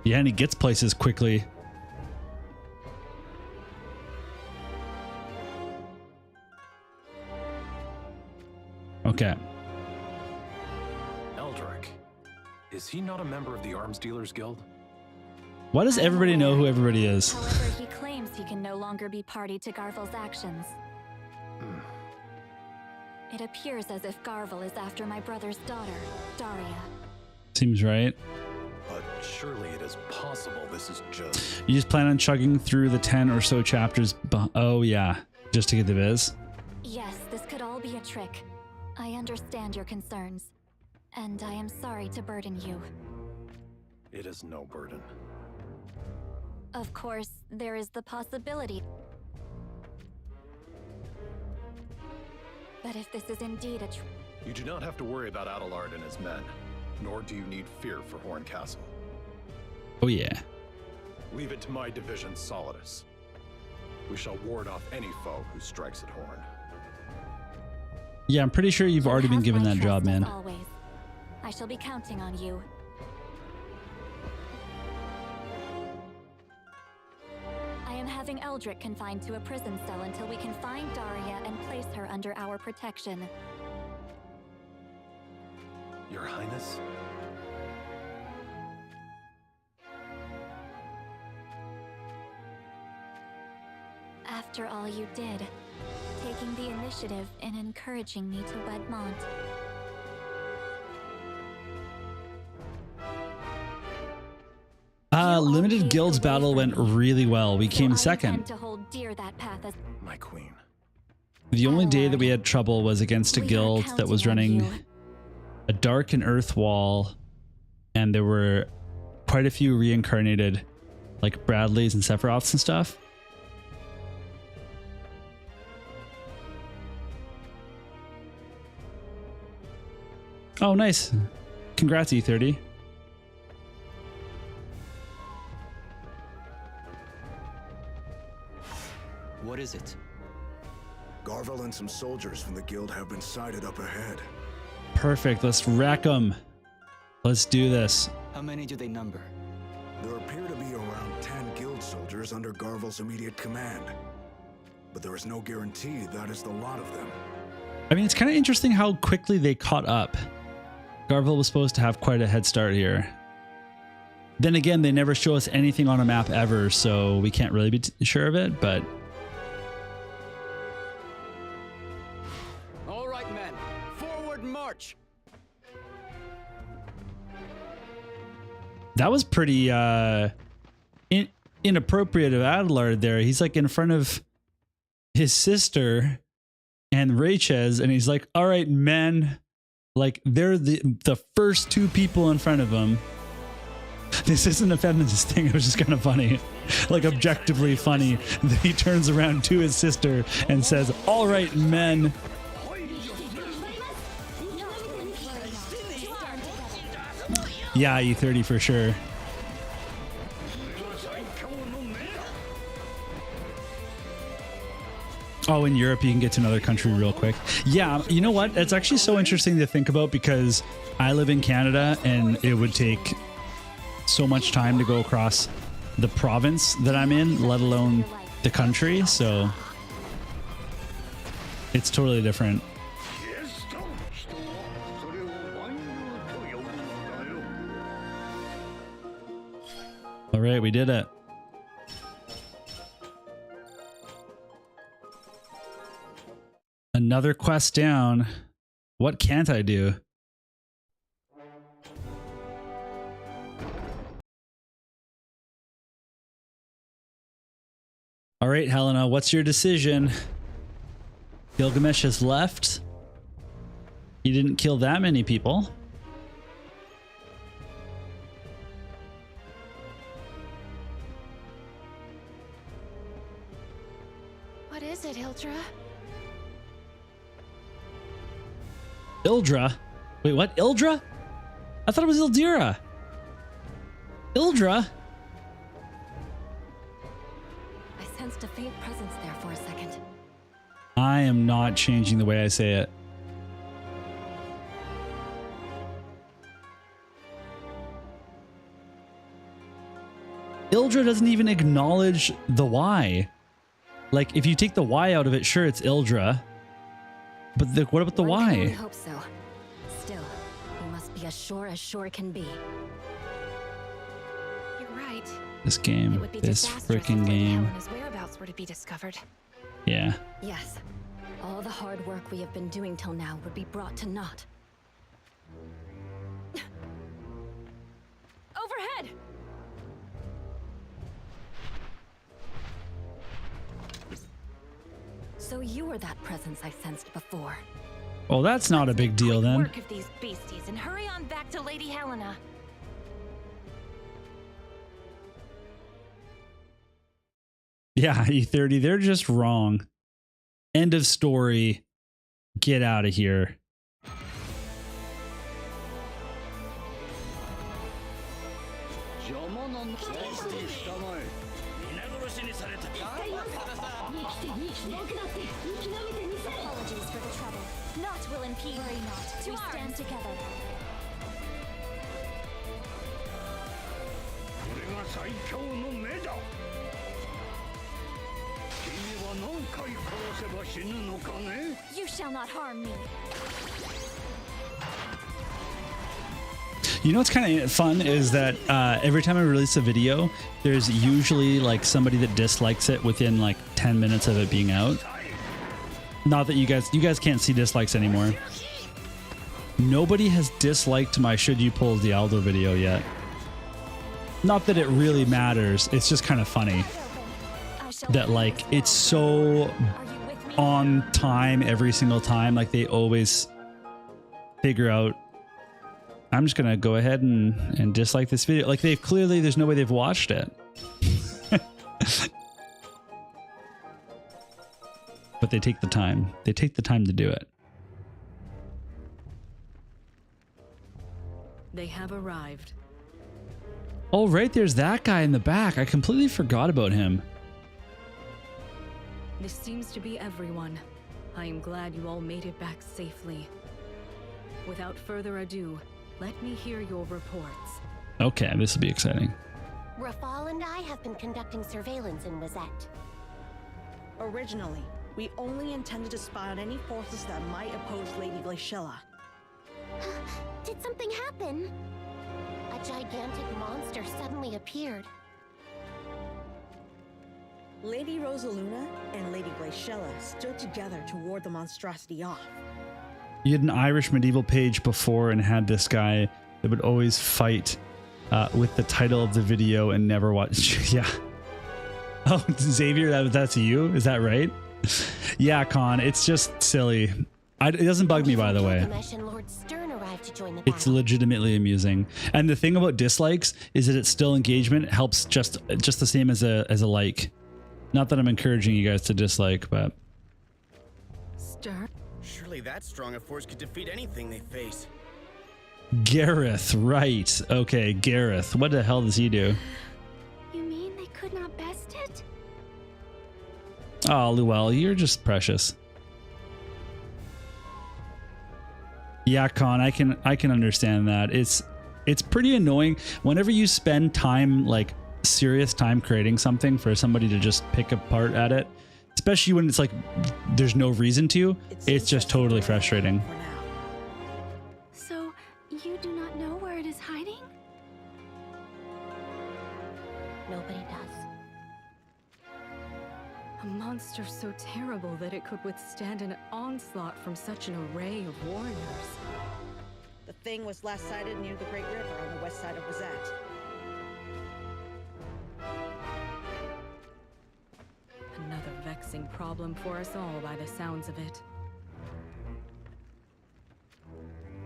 Yeah, and he gets places quickly. Okay. Eldrick, is he not a member of the Arms Dealers Guild? Why does everybody know who everybody is? However, he claims he can no longer be party to Garvel's actions. It appears as if Garvel is after my brother's daughter, Daria. Seems right. But surely it is possible this is just... You just plan on chugging through the 10 or so chapters. Oh yeah, just to get the biz. Yes, this could all be a trick. I understand your concerns, and I am sorry to burden you. It is no burden. Of course, there is the possibility. But if this is indeed a trick... You do not have to worry about Adelard and his men, nor do you need fear for Horn Castle. Oh yeah. Leave it to my division, Solidus. We shall ward off any foe who strikes at Horn. Yeah, I'm pretty sure you've already been given that job, man. Always. I shall be counting on you. I am having Eldrick confined to a prison cell until we can find Daria and place her under our protection. Your Highness? After all you did, taking the initiative and encouraging me to wed Mont. Limited Guilds battle went really well. We came second. To hold dear that path as my queen. The only day that we had trouble was against a guild that was running a dark and earth wall, and there were quite a few reincarnated, like Bradleys and Sephiroths and stuff. Oh, nice. Congrats, E30. What is it? Garvel and some soldiers from the guild have been sighted up ahead. Perfect. Let's wreck them. Let's do this. How many do they number? There appear to be around 10 guild soldiers under Garvel's immediate command. But there is no guarantee that is the lot of them. I mean, it's kind of interesting how quickly they caught up. Garvel was supposed to have quite a head start here. Then again, they never show us anything on a map ever, so we can't really be sure of it, but... All right, men. Forward march! That was pretty inappropriate of Adelard there. He's like in front of his sister and Rachez, and he's like, all right, men. Like, they're the first two people in front of him. This isn't a feminist thing. It was just kind of funny. Like, objectively funny that he turns around to his sister and says, all right, men. Yeah, E30 for sure. Oh, in Europe, you can get to another country real quick. Yeah, you know what? It's actually so interesting to think about because I live in Canada and it would take so much time to go across the province that I'm in, let alone the country. So it's totally different. All right, we did it. Another quest down. What can't I do? All right, Helena, what's your decision? Gilgamesh has left. He didn't kill that many people. What is it, Ildra? Ildra? Wait, what? Ildra? I thought it was Ildira. Ildra? I sensed a faint presence there for a second. I am not changing the way I say it. Ildra doesn't even acknowledge the Y. Like, if you take the Y out of it, sure, it's Ildra. But what about the One can Y? only hope so. Still, we must be as sure can be. You're right. This game, It would be this disastrous freaking if Lady game. Helena's whereabouts were to be discovered. Yeah. Yes. All the hard work we have been doing till now would be brought to naught. Overhead! So you were that presence I sensed before. Well, that's not a big deal then. Work of these beasties and hurry on back to Lady Helena. Yeah, E30, they're just wrong. End of story. Get out of here. Apologies for the trouble. Naught will impede. Worry not. We stand together. You shall not harm me. You know what's kind of fun is that every time I release a video, there's usually like somebody that dislikes it within like 10 minutes of it being out. Not that you guys can't see dislikes anymore. Nobody has disliked my Should You Pull the Aldo video yet. Not that it really matters. It's just kind of funny that like it's so on time every single time. Like they always figure out, I'm just gonna go ahead and dislike this video. Like they've clearly, there's no way they've watched it. But they take the time. They take the time to do it. They have arrived. Oh, right, there's that guy in the back. I completely forgot about him. This seems to be everyone. I am glad you all made it back safely. Without further ado, let me hear your reports. Okay, this will be exciting. Rafal and I have been conducting surveillance in Wazette. Originally, we only intended to spy on any forces that might oppose Lady Glaciella. Did something happen? A gigantic monster suddenly appeared. Lady Rosaluna and Lady Glaciella stood together to ward the monstrosity off. You had an Irish medieval page before and had this guy that would always fight with the title of the video and never watch. Yeah. Oh, Xavier, that's you? Is that right? Yeah, Con, it's just silly. It doesn't bug me, by the way. Gilgamesh and Lord Stern arrived to join the It's legitimately amusing. And the thing about dislikes is that it's still engagement. It helps just the same as a like. Not that I'm encouraging you guys to dislike, but... Stern? Surely that strong a force could defeat anything they face. Gareth, right. Okay, Gareth. What the hell does he do? You mean they could not best it? Oh, Luell, you're just precious. Yeah, Con, I can understand that. It's pretty annoying whenever you spend time, like serious time creating something for somebody to just pick apart at it, especially when it's like there's no reason to. It's just totally frustrating. So, you do not know where it is hiding? Nobody does. A monster so terrible that it could withstand an onslaught from such an array of warriors. The thing was last sighted near the Great River on the west side of Wazette. problem for us all by the sounds of it.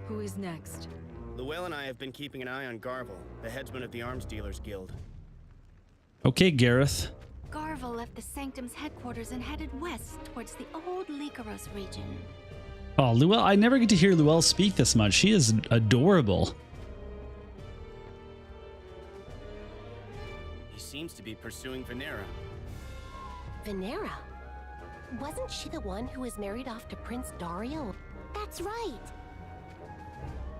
Who is next? Llewellyn and I have been keeping an eye on Garvel, the headsman of the Arms Dealers Guild. Okay, Gareth. Garvel left the Sanctum's headquarters and headed west towards the old Lycaros region. Oh, Llewellyn, I never get to hear Llewellyn speak this much. She is adorable. He seems to be pursuing Venera. Venera? Wasn't she the one who was married off to Prince Dario? That's right.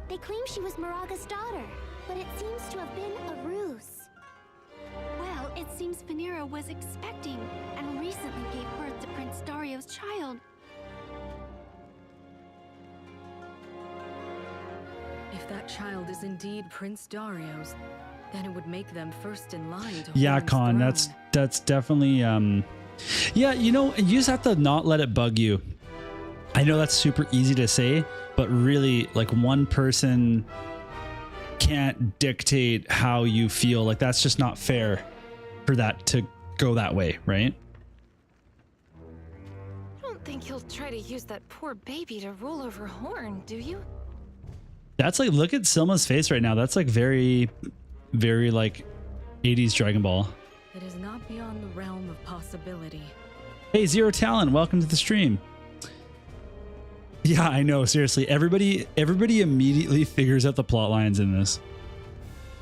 They claim she was Moraga's daughter, but it seems to have been a ruse. Well, it seems Venera was expecting and recently gave birth to Prince Dario's child. If that child is indeed Prince Dario's, then it would make them first in line to Yeah, Horn's Con, throne. that's definitely yeah, you know, you just have to not let it bug you. I know that's super easy to say, but really, like, one person can't dictate how you feel. Like, that's just not fair for that to go that way, right? I don't think he'll try to use that poor baby to rule over Horn, do you? That's like, look at Silma's face right now. That's like very, very like 80s Dragon Ball. It is not beyond the realm of possibility. Hey, Zero Talent, welcome to the stream. Yeah, I know, seriously. Everybody immediately figures out the plot lines in this.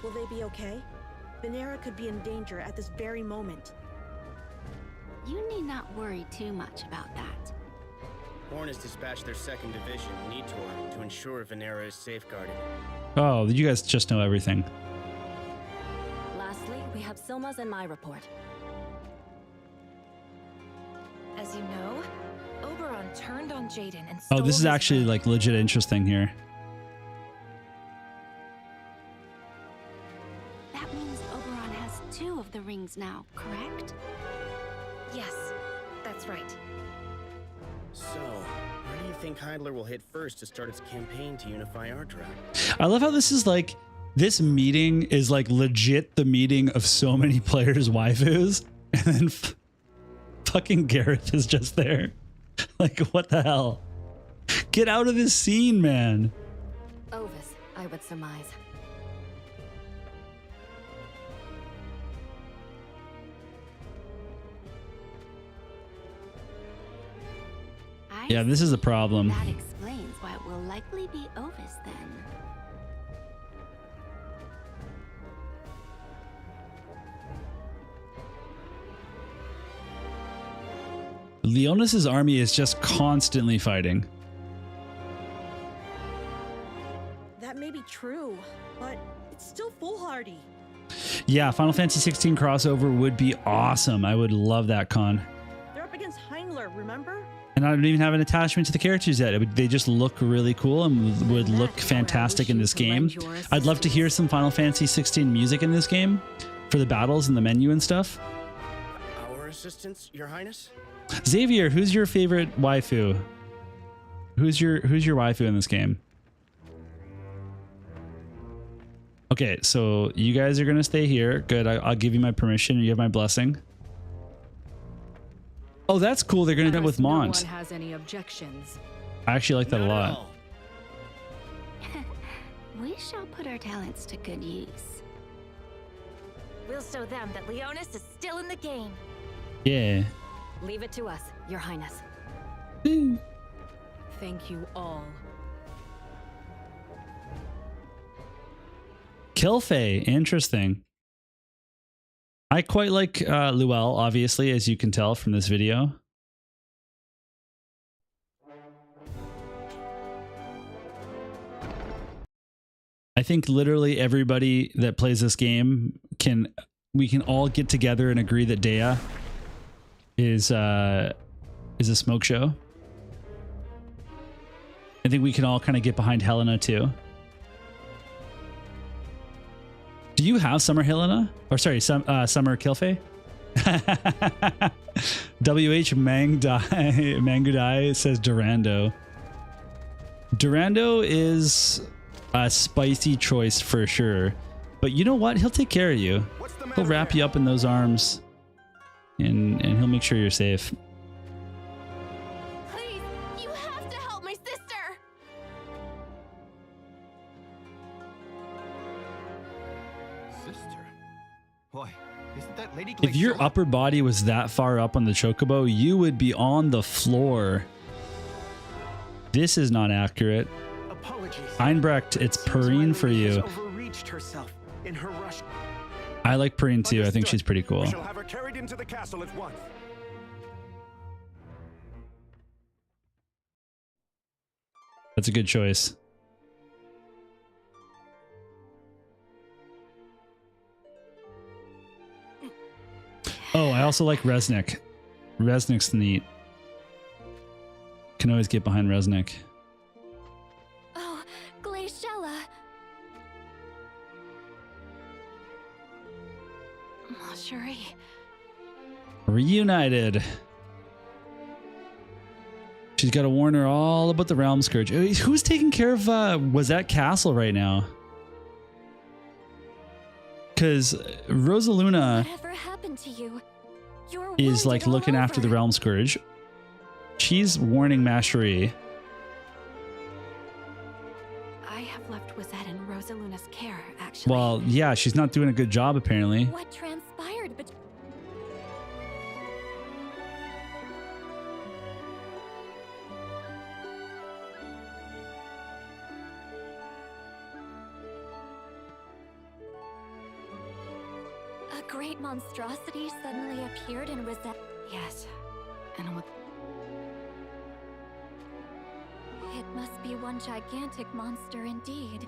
Will they be okay? Venera could be in danger at this very moment. You need not worry too much about that. Horn has dispatched their 2nd Division, Nitor, to ensure Venera is safeguarded. Oh, you guys just know everything. Lastly, we have Silma's and my report. As you know, Oberon turned on Jaden and Oh, this is actually like legit interesting here. That means Oberon has 2 of the rings now, correct? Yes, that's right. So, where do you think Heidler will hit first to start its campaign to unify Ardrak? I love how this is like, this meeting is like legit the meeting of so many players' waifus, and then fucking Gareth is just there. Like, what the hell? Get out of this scene, man. Ovis, I would surmise. Yeah, this is a problem. That explains why it will likely be Ovis then. Leonis's army is just constantly fighting. That may be true, but it's still foolhardy. Yeah, Final Fantasy 16 crossover would be awesome. I would love that, Con. They're up against Heindler, remember? And I don't even have an attachment to the characters yet. They just look really cool and would look fantastic in this game. I'd love to hear some Final Fantasy 16 music in this game for the battles and the menu and stuff. Our assistance, Your Highness? Xavier, who's your favorite waifu? Who's your waifu in this game? Okay, so you guys are gonna stay here. Good, I'll give you my permission. You have my blessing. Oh, that's cool. They're gonna do it with Mont. No one has any objections. I actually like that a lot. We shall put our talents to good use. We'll show them that Leonis is still in the game. Yeah. Leave it to us, Your Highness. Thank you all. Kilfei, interesting. I quite like Luel, obviously, as you can tell from this video. I think literally everybody that plays this game we can all get together and agree that Dea is a smoke show. I think we can all kind of get behind Helena too. Do you have Summer Helena? Or sorry, Summer Kilfei? WH Mangudai says Durando. Durando is a spicy choice for sure. But you know what? He'll take care of you. He'll wrap you up in those arms and he'll make sure you're safe. sister. Why, isn't that Lady If your upper body was that far up on the chocobo, you would be on the floor. This is not accurate. Einbrecht, it's Perrine for you. Overreached herself in her rush. I like Perrine too. I think she's pretty cool. We shall have her carried into the castle at once. That's a good choice. Oh, I also like Resnick. Resnick's neat. Can always get behind Resnick. Oh, Glaciella. Marjorie. Reunited. She's got to warn her all about the Realm Scourge. Who's taking care of was that castle right now? Because Rosaluna is like looking after the Realm Scourge. She's warning Masherie. I have left Wizette in Rosaluna's care, actually. Well, yeah, she's not doing a good job apparently. What transpired between... A great monstrosity suddenly appeared in Wizette. Yes. And with... It must be one gigantic monster indeed.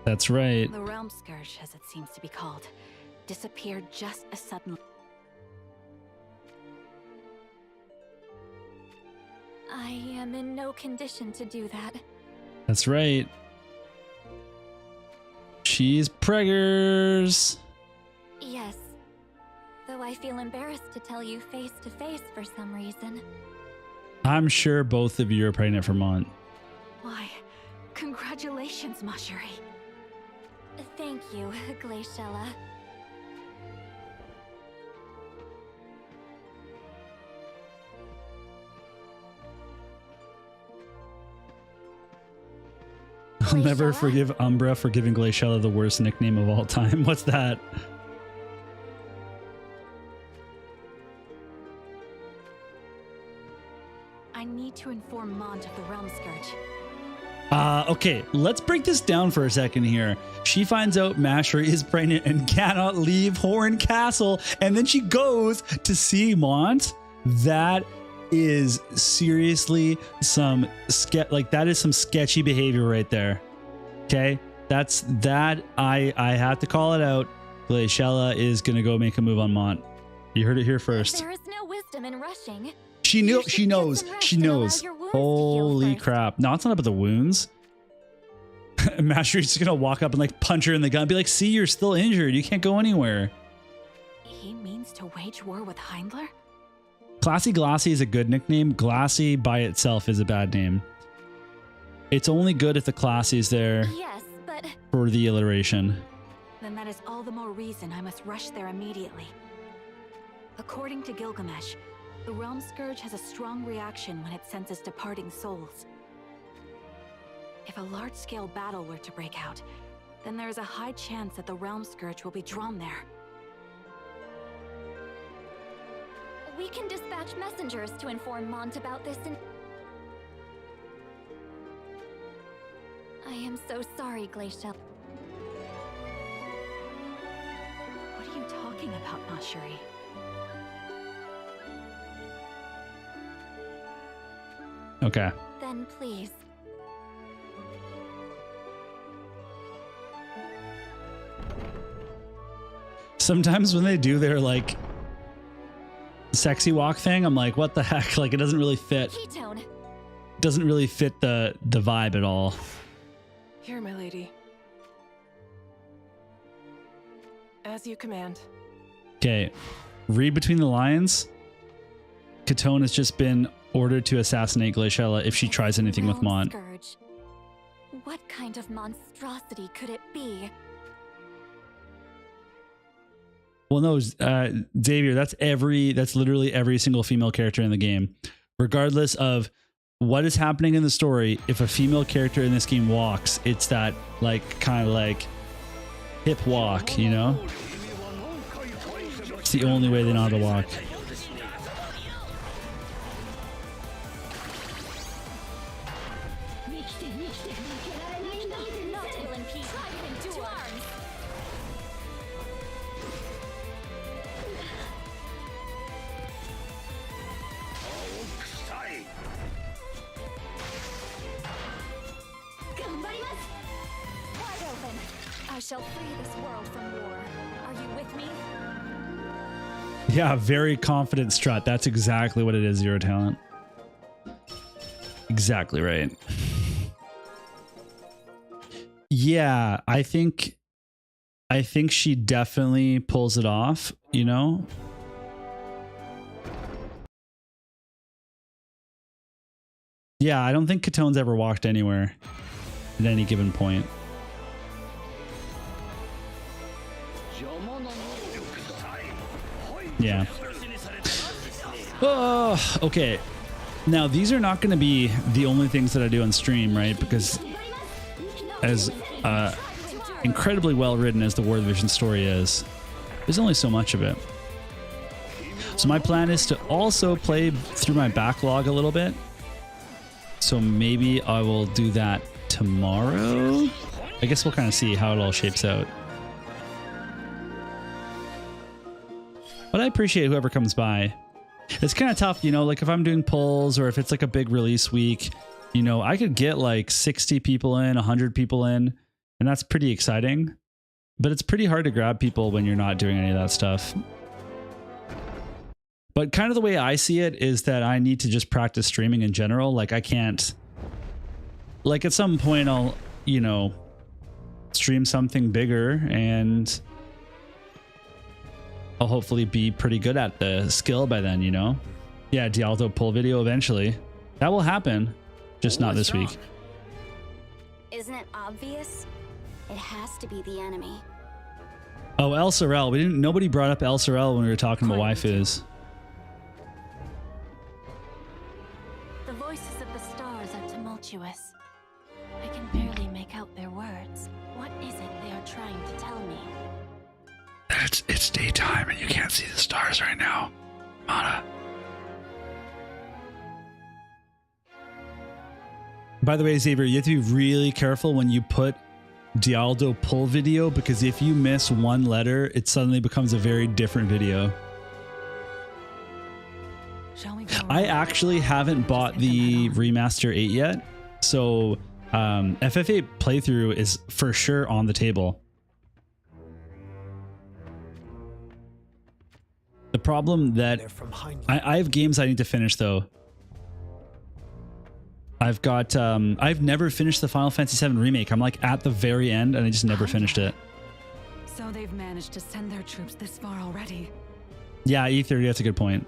That's right. The Realm Scourge, as it seems to be called, disappeared just as suddenly. I am in no condition to do that. That's right. She's preggers. Yes. Though I feel embarrassed to tell you face to face for some reason. I'm sure both of you are pregnant for Mont. Why, congratulations, Masherie. Thank you, Glaciella. I'll never forgive Umbra for giving Glaciella the worst nickname of all time. What's that? I need to inform Mont of the Realm Scourge. Okay, let's break this down for a second here. She finds out Masherie is pregnant and cannot leave Horn Castle, and then she goes to see Mont. That is seriously some that is some sketchy behavior right there. Okay, that's that. I have to call it out. Glaciella is gonna go make a move on Mont. You heard it here first. There is no wisdom in rushing. She knew. She knows. She knows. Holy crap! No, it's not about the wounds. Masherie's just gonna walk up and like punch her in the gun, and be like, "See, you're still injured. You can't go anywhere." He means to wage war with Heindler? Classy Glassy is a good nickname. Glassy by itself is a bad name. It's only good if the Classy is there. Yes, but for the alliteration. Then that is all the more reason I must rush there immediately. According to Gilgamesh, the Realm Scourge has a strong reaction when it senses departing souls. If a large-scale battle were to break out, then there is a high chance that the Realm Scourge will be drawn there. we can dispatch messengers to inform Mont about this and... I am so sorry, Glaciella. What are you talking about, Masherie? Okay. Then please. Sometimes when they do their like sexy walk thing, I'm like, what the heck? Like, it doesn't really fit. Ketone. Doesn't really fit the vibe at all. Here, my lady. As you command. Okay. Read between the lines. Ketone has just been ordered to assassinate Glaciella if she tries anything with Mont. Scourge. What kind of monstrosity could it be? Well, no, Xavier, that's literally every single female character in the game. Regardless of what is happening in the story, if a female character in this game walks, it's that like kind of like hip walk, you know? It's the only way they know how to walk. I shall free this world from war. Are you with me? Yeah, very confident strut. That's exactly what it is, Zero Talent. Exactly right. Yeah, I think she definitely pulls it off, you know? Yeah, I don't think Katone's ever walked anywhere at any given point. Yeah. Oh, okay. Now, these are not going to be the only things that I do on stream, right? Because as incredibly well written as the War Division story is, there's only so much of it. So my plan is to also play through my backlog a little bit. So maybe I will do that tomorrow. I guess we'll kind of see how it all shapes out. But I appreciate whoever comes by. It's kind of tough, you know, like if I'm doing polls or if it's like a big release week, you know, I could get like 60 people in, 100 people in, and that's pretty exciting. But it's pretty hard to grab people when you're not doing any of that stuff. But kind of the way I see it is that I need to just practice streaming in general. Like I can't, like at some point I'll, you know, stream something bigger and I'll hopefully be pretty good at the skill by then, you know? Yeah, Dialdo pull video eventually. That will happen, just not this week. Isn't it obvious? It has to be the enemy. Oh, El Sorel. Nobody brought up El Sorel when we were talking about waifus. The voices of the stars are tumultuous. I can barely make out their words. What is it they are trying to tell me? It's daytime and you can't see the stars right now, Mana. By the way, Xavier, you have to be really careful when you put Dialdo pull video, because if you miss one letter, it suddenly becomes a very different video. I actually haven't bought the Remaster 8 yet, so FF8 playthrough is for sure on the table. The problem that I have games I need to finish though. I've got I've never finished the Final Fantasy VII Remake. I'm like at the very end and I just never finished it. So they've managed to send their troops this far already. Yeah, E30, that's a good point.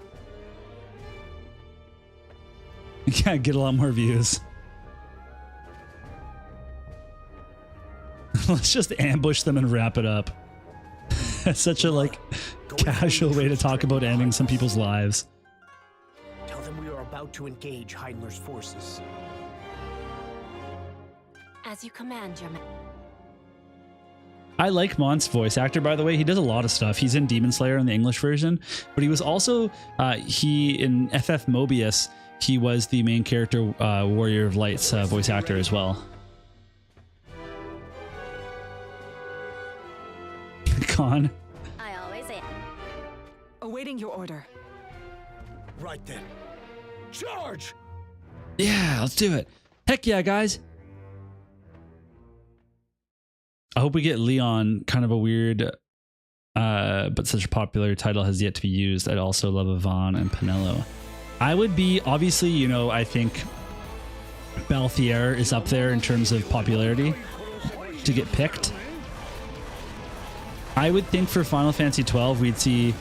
Yeah, get a lot more views. Let's just ambush them and wrap it up. That's such a like casual way to talk about ending some people's lives. Tell them we are about to engage Heinler's forces. As you command, your man. I like Mont's voice actor, by the way. He does a lot of stuff. He's in Demon Slayer in the English version, but he was also he in FF Mobius. He was the main character, Warrior of Light's voice actor as well. Con. I always am. Awaiting your order. Right then. Charge! Yeah, let's do it. Heck yeah, guys. I hope we get Leon, kind of a weird, but such a popular title has yet to be used. I'd also love Yvonne and Penelo. I would be, obviously, you know, I think FFVIIR is up there in terms of popularity to get picked. I would think for Final Fantasy 12 we would see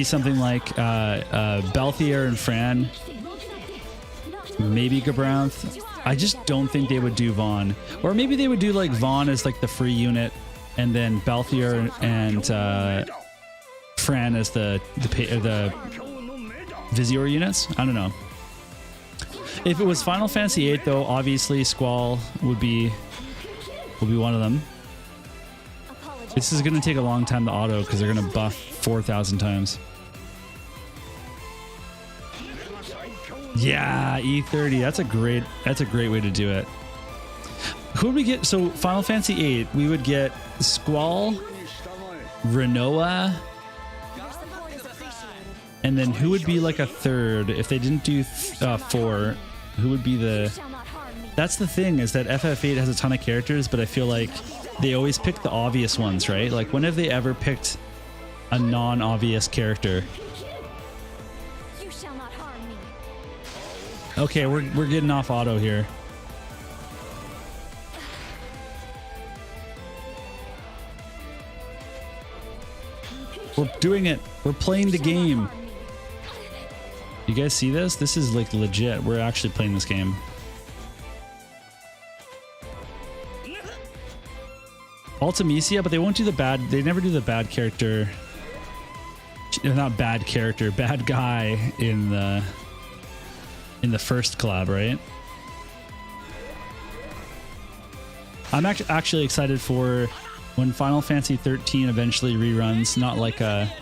something like FFVIIR and Fran, maybe Gabranth. I just don't think they would do Vaughn, or maybe they would do like Vaughn as like the free unit, and then FFVIIR and Fran as the Vizier units. I don't know. If it was Final Fantasy VIII, though, obviously Squall would be one of them. This is gonna take a long time to auto because they're gonna buff 4,000 times. Yeah, E30. That's a great way to do it. Who would we get? So Final Fantasy VIII, we would get Squall, Renoa, and then who would be like a third if they didn't do 4? Who would be the? That's the thing, is that FF8 has a ton of characters, but I feel like they always pick the obvious ones, right? Like when have they ever picked a non-obvious character? Okay, we're getting off auto here. We're doing it. We're playing the game. You guys see this? This is like legit. We're actually playing this game. Mysidia, but they won't do the bad. They never do the bad character. Not bad character, bad guy in the first collab, right? I'm actually excited for when Final Fantasy 13 eventually reruns, not like a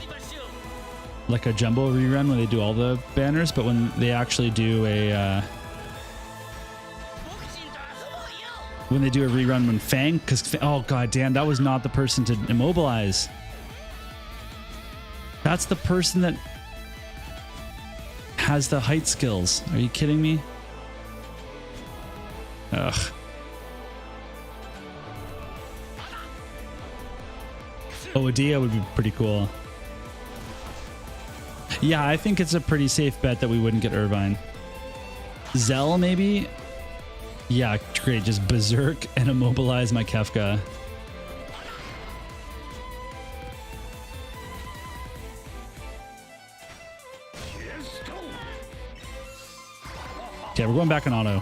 jumbo rerun when they do all the banners, but when they actually do a rerun when Fang, because oh god damn, that was not the person to immobilize. That's the person that has the height skills. Are you kidding me? Ugh. Odia would be pretty cool. Yeah, I think it's a pretty safe bet that we wouldn't get Irvine. Zell, maybe? Yeah, great. Just berserk and immobilize my Kefka. Okay, we're going back on auto.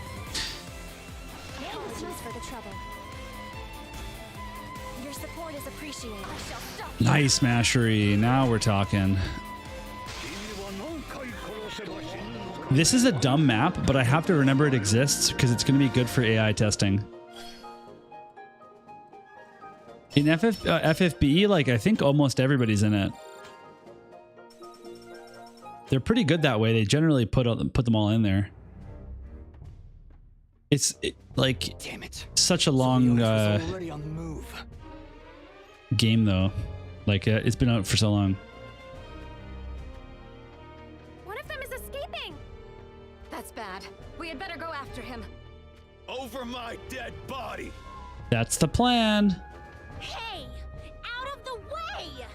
Nice mashery. Now we're talking. This is a dumb map, but I have to remember it exists because it's going to be good for AI testing. In FFBE, like I think almost everybody's in it. They're pretty good that way. They generally put them all in there. It's like damn it. Such a long game though. Like it's been out for so long. One of them is escaping. That's bad. We had better go after him. Over my dead body. That's the plan. Hey, out of the way!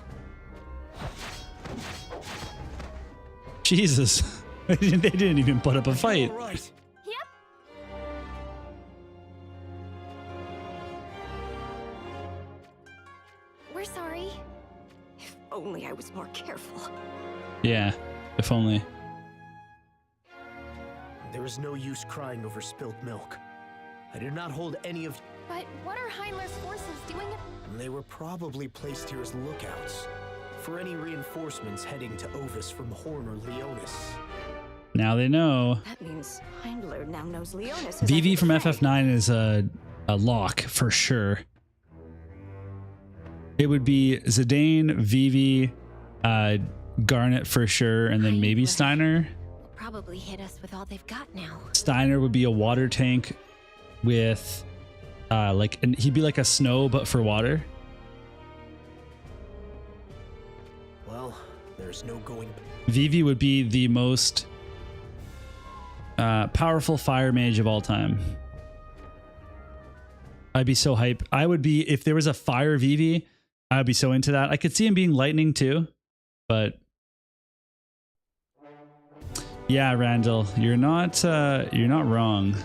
Jesus, they didn't even put up a fight. Right. We're sorry. If only I was more careful. Yeah, if only. There is no use crying over spilt milk. I did not hold any of... But what are Heinler's forces doing? They were probably placed here as lookouts for any reinforcements heading to Ovis from Horn or Leonis. Now they know. That means Heinler now knows Leonis. Vivi from FF9 is a lock for sure. It would be Zidane, Vivi, Garnet for sure, and then maybe Steiner. Probably hit us with all they've got now. Steiner would be a water tank with and he'd be like a snow but for water. Well, there's no going. Vivi would be the most powerful fire mage of all time. I'd be so hype. I would be, if there was a fire Vivi, I'd be so into that. I could see him being lightning too, but yeah, Randall, you're not wrong.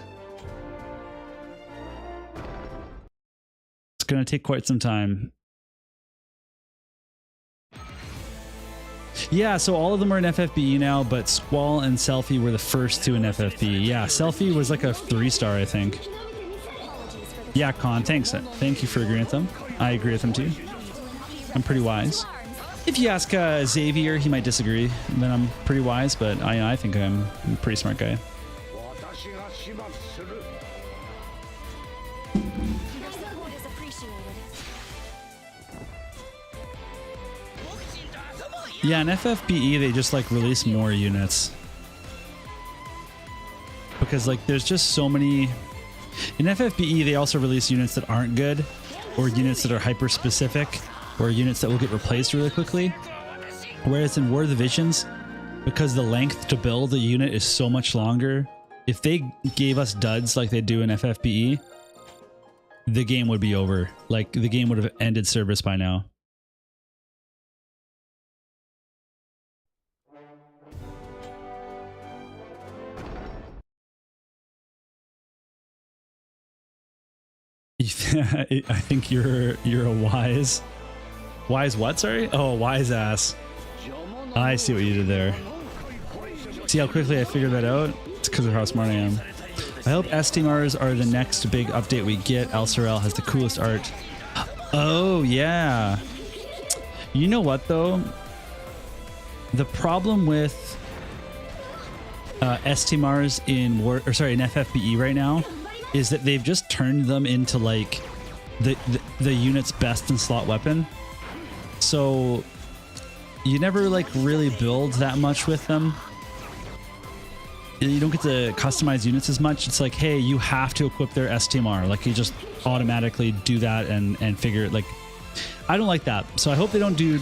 It's gonna take quite some time. Yeah, so all of them are in FFBE now, but Squall and Selfie were the first two in FFBE. Yeah, Selfie was like a 3-star, I think. Yeah, Con, thanks. Thank you for agreeing with them. I agree with them too. I'm pretty wise. If you ask Xavier, he might disagree. Then I'm pretty wise, but I think I'm a pretty smart guy. Yeah, in FFBE they just like release more units. Because like there's just so many. In FFBE they also release units that aren't good, or units that are hyper specific, or units that will get replaced really quickly. Whereas in War of the Visions, because the length to build a unit is so much longer, if they gave us duds like they do in FFBE, the game would be over. Like the game would have ended service by now. I think you're a wise what? Sorry. Oh, a wise ass. I see what you did there. See how quickly I figured that out? It's because of how smart I am. I hope STMRs are the next big update we get. LCRL has the coolest art. Oh yeah. You know what though? The problem with STMRs in in FFBE right now is that they've just turned them into like the unit's best in slot weapon. So you never like really build that much with them. You don't get to customize units as much. It's like, hey, you have to equip their STMR. Like you just automatically do that and figure it. Like, I don't like that. So I hope they don't do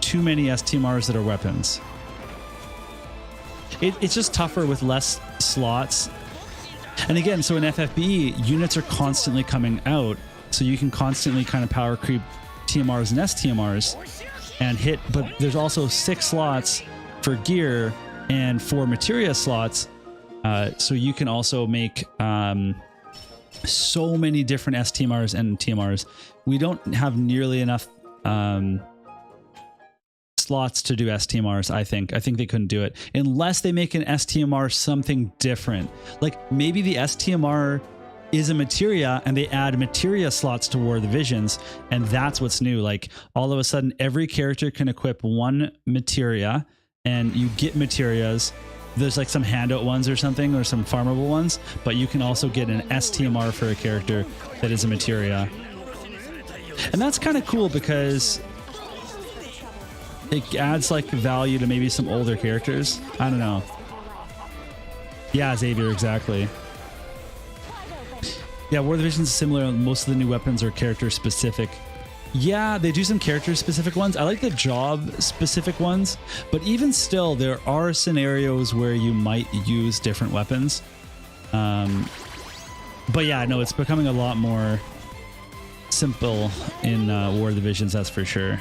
too many STMRs that are weapons. It's just tougher with less slots. And again, so in FFBE, units are constantly coming out, so you can constantly kind of power creep TMRs and STMRs and hit, but there's also 6 slots for gear and 4 materia slots, so you can also make so many different STMRs and TMRs. We don't have nearly enough slots to do STMRs. I think they couldn't do it unless they make an STMR something different. Like maybe the STMR is a materia and they add materia slots to War of the Visions, and that's what's new. Like all of a sudden every character can equip 1 materia and you get materias. There's like some handout ones or something, or some farmable ones, but you can also get an STMR for a character that is a materia. And that's kind of cool because it adds like value to maybe some older characters. I don't know. Yeah, Xavier, exactly. Yeah, War of the Visions is similar. Most of the new weapons are character specific. Yeah, they do some character specific ones. I like the job specific ones, but even still, there are scenarios where you might use different weapons. But yeah, no, it's becoming a lot more simple in War of the Visions, that's for sure.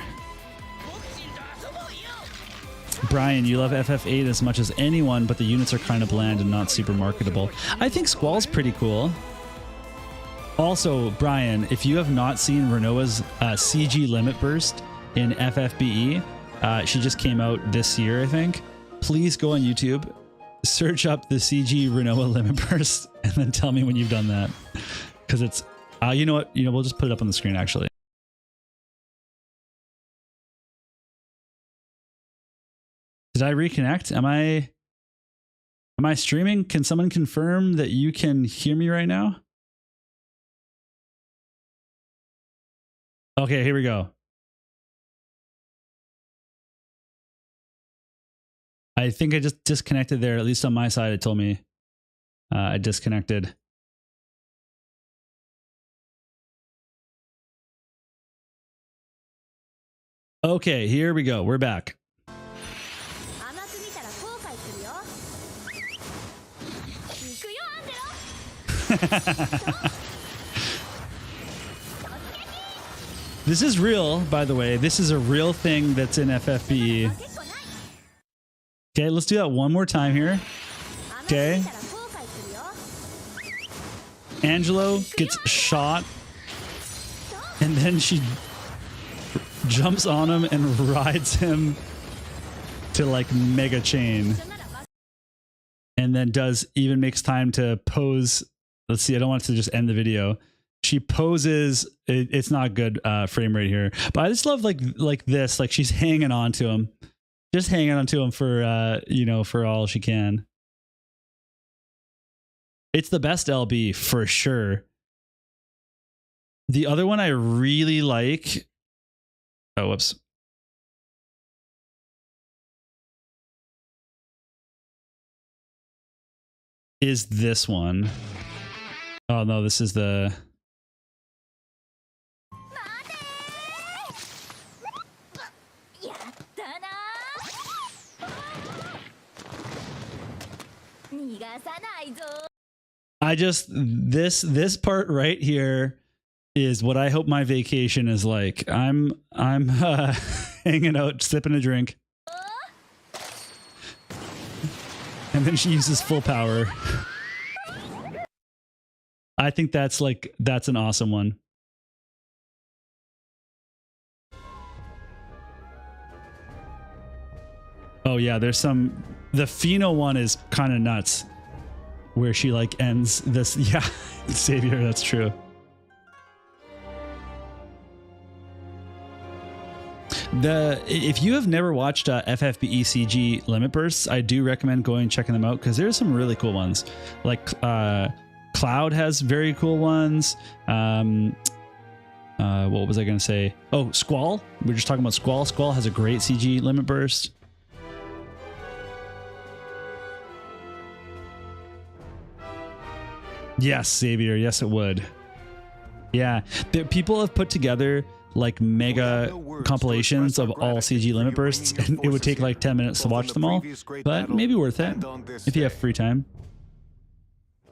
Brian, you love FF8 as much as anyone, but the units are kind of bland and not super marketable. I think Squall's pretty cool. Also, Brian, if you have not seen Renoa's CG Limit Burst in FFBE, she just came out this year, I think. Please go on YouTube, search up the CG Renoa Limit Burst, and then tell me when you've done that. Because it's, you know what? We'll just put it up on the screen, actually. Did I reconnect? Am I streaming? Can someone confirm that you can hear me right now? Okay, here we go. I think I just disconnected there. At least on my side, it told me I disconnected. Okay, here we go. We're back. This is real, by the way. This is a real thing that's in FFBE. Okay, let's do that one more time here. Okay. Angelo gets shot, and then she jumps on him and rides him to like mega chain. And then makes time to pose. Let's see, I don't want to just end the video. She poses. It's not good frame rate here, but I just love like this. Like she's hanging on to him, just hanging on to him for for all she can. It's the best LB for sure. The other one I really like. Oh, whoops. is this one. Oh no, this is the... I just, this part right here is what I hope my vacation is like. I'm hanging out, sipping a drink. And then she uses full power. I think that's an awesome one. Oh yeah, there's some, the Fino one is kind of nuts. Where she like ends this, yeah, Savior, that's true. If you have never watched FFBE CG limit bursts, I do recommend going and checking them out because there's some really cool ones. Like Cloud has very cool ones. What was I gonna say? Oh, Squall. We were just talking about Squall. Squall has a great CG limit burst. Yes, Xavier. Yes, it would. Yeah, people have put together like mega compilations of all CG limit bursts, and it would take like 10 minutes to watch them all, but maybe worth it if you have free time.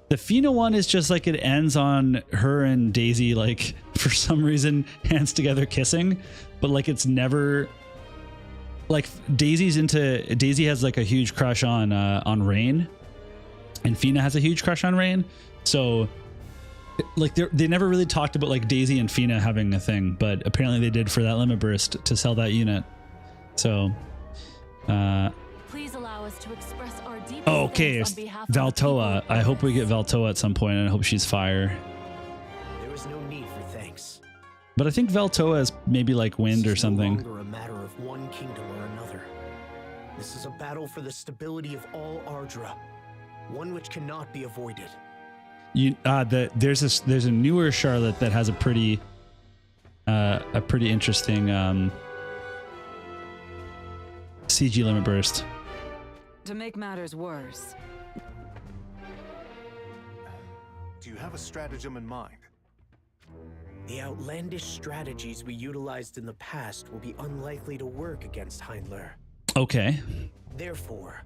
The Fino one is just like it ends on her and Daisy like for some reason hands together kissing, but like it's never like Daisy has like a huge crush on Rain, and Fina has a huge crush on Rain. So like they never really talked about like Daisy and Fina having a thing, but apparently they did for that limit burst to sell that unit. So please allow us to express our deepest okay, thanks on behalf of Valtoa. I hope we get Valtoa at some point, and I hope she's fire. There is no need for thanks. But I think Valtoa is maybe like wind or something. This is no longer a matter of one kingdom or another. This is a battle for the stability of all Ardra, one which cannot be avoided. There's a newer Charlotte that has a pretty interesting CG limit burst. To make matters worse, do you have a stratagem in mind? The outlandish strategies we utilized in the past will be unlikely to work against Heinler. Okay. Therefore,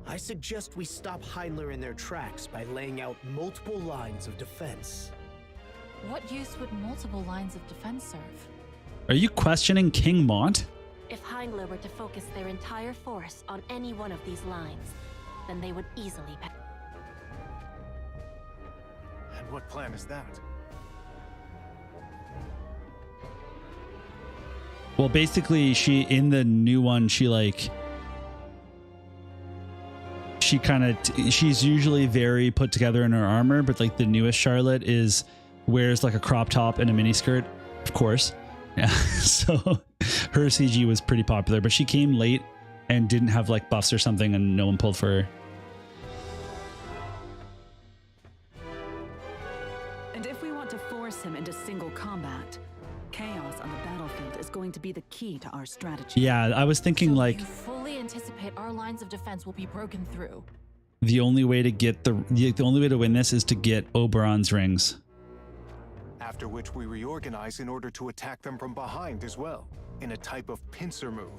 I suggest we stop Heinler in their tracks by laying out multiple lines of defense. What use would multiple lines of defense serve? Are you questioning King Mont? If Heinler were to focus their entire force on any one of these lines, then they would easily pass. And what plan is that? Well, basically, in the new one, she's usually very put together in her armor, but like the newest Charlotte wears like a crop top and a mini skirt, of course. Yeah, so her CG was pretty popular, but she came late and didn't have like buffs or something, and no one pulled for her. and if we want to force him into single combat, chaos on the battlefield is going to be the key to our strategy. Yeah, I was thinking like You fully anticipate our lines of defense will be broken through. the only way to get the only way to win this is to get Oberon's rings. After which we reorganize in order to attack them from behind as well, in a type of pincer move.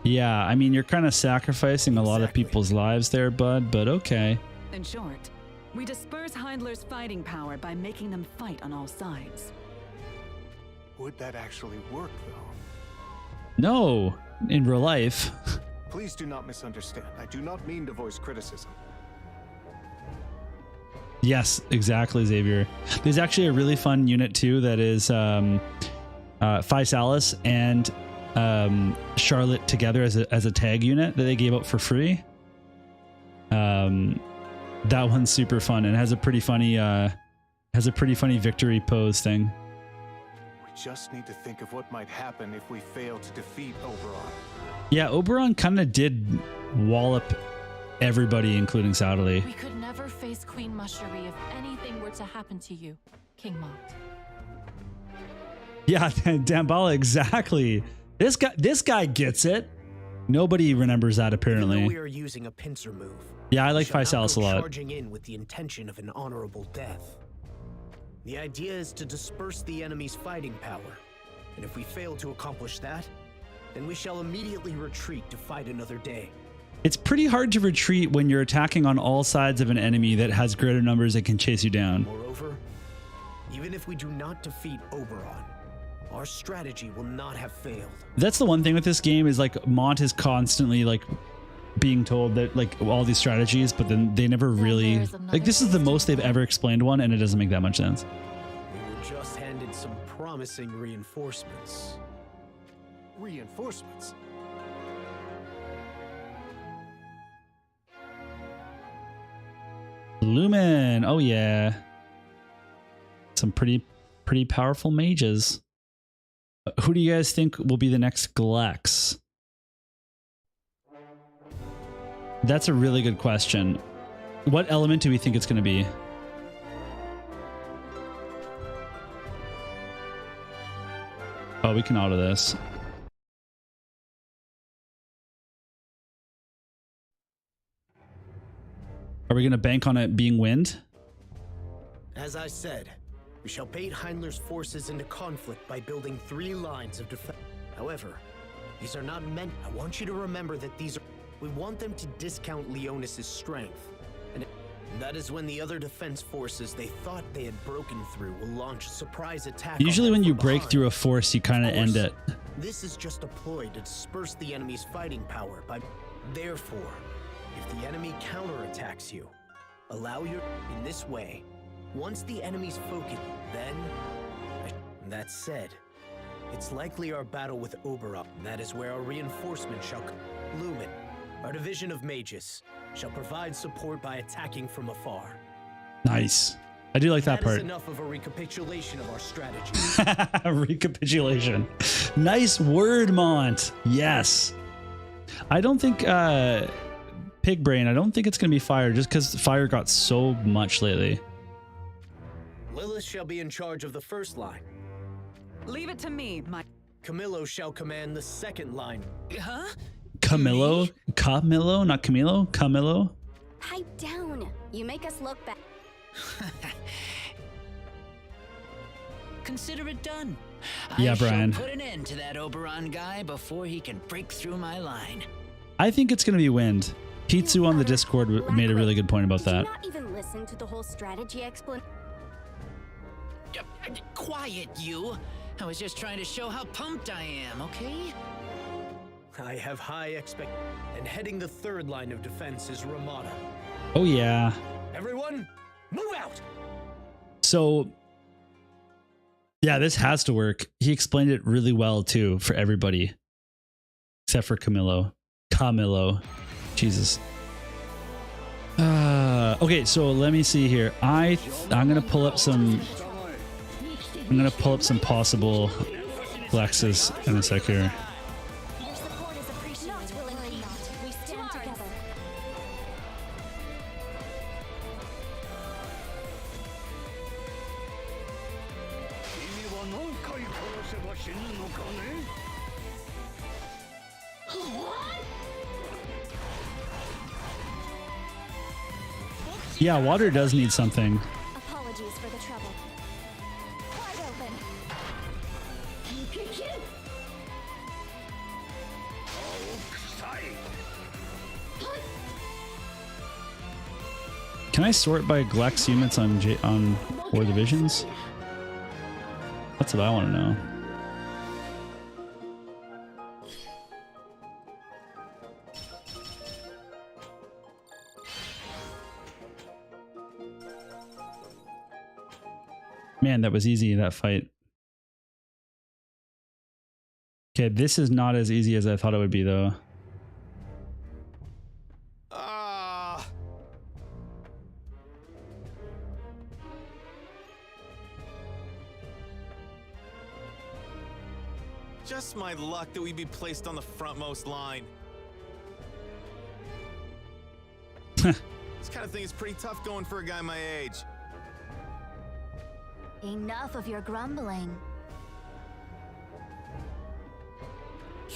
Yeah, I mean, you're kind of sacrificing a lot of people's lives there, bud, but okay. In short, we disperse Heinler's fighting power by making them fight on all sides. Would that actually work, though? No, in real life. Please do not misunderstand. I do not mean to voice criticism. Yes, exactly, Xavier. There's actually a really fun unit too that is Physalis and Charlotte together as a tag unit that they gave out for free. That one's super fun and has a pretty funny victory pose thing. We just need to think of what might happen if we fail to defeat Oberon. Yeah, Oberon kind of did wallop everybody, including Saddley. We could never face Queen Mushery if anything were to happen to you, King Mont. Yeah, Damballa, exactly. This guy gets it. Nobody remembers that apparently. We are using a pincer move. Yeah, I like We shall not Physalis go a lot. Charging in with the intention of an honorable death. The idea is to disperse the enemy's fighting power, and if we fail to accomplish that, then we shall immediately retreat to fight another day. It's pretty hard to retreat when you're attacking on all sides of an enemy that has greater numbers that can chase you down. Moreover, even if we do not defeat Oberon, our strategy will not have failed. That's the one thing with this game is like Mont is constantly like being told that like all these strategies, but then they never really like this is the most they've ever explained one, and it doesn't make that much sense. We were just handed some promising reinforcements. Reinforcements? Lumen, oh yeah, some pretty powerful mages. Who do you guys think will be the next Glex? That's a really good question. What element do we think it's going to be? Oh, we can auto this. Are we going to bank on it being wind? As I said, we shall bait Heinler's forces into conflict by building 3 lines of defense. However, these are not meant. I want you to remember that these are. We want them to discount Leonis's strength. And that is when the other defense forces they thought they had broken through will launch a surprise attack. Usually when you break through a force, you kind of end it. This is just a ploy to disperse the enemy's fighting power by. Therefore, if the enemy counterattacks you, allow your. In this way, once the enemy's focus, then. That said, it's likely our battle with Oberon. That is where our reinforcement shall come. Lumen, our division of mages, shall provide support by attacking from afar. Nice. I do like that part. That is enough of a recapitulation of our strategy. Recapitulation. Nice word, Mont. Yes. I don't think Pig Brain, I don't think it's going to be fire just because fire got so much lately. Lilith shall be in charge of the first line. Leave it to me, my... Camillo shall command the second line. Huh? Camillo? Camillo? Not Camilo? Camillo? Pipe down. You make us look bad. Consider it done. Yeah, Brian. I shall put an end to that Oberon guy before he can break through my line. I think it's going to be wind. Pitsu on the Discord made a really good point about that. Did you not even listen to the whole strategy explanation? Quiet, you. I was just trying to show how pumped I am, okay? I have high expectations. And heading the third line of defense is Ramada. Oh, yeah. Everyone, move out! So, yeah, this has to work. He explained it really well, too, for everybody. Except for Camillo. Camillo. Jesus. Okay, so let me see here. I'm gonna pull up some possible Lexus in a sec here. Your support is appreciated. Not willingly. We stand together. Yeah, water does need something. Apologies for the trouble. Wide open. Can I sort by Glex units on War Divisions? That's what I want to know. Man, that was easy, that fight. Okay, this is not as easy as I thought it would be, though. Just my luck that we'd be placed on the frontmost line. This kind of thing is pretty tough going for a guy my age. Enough of your grumbling.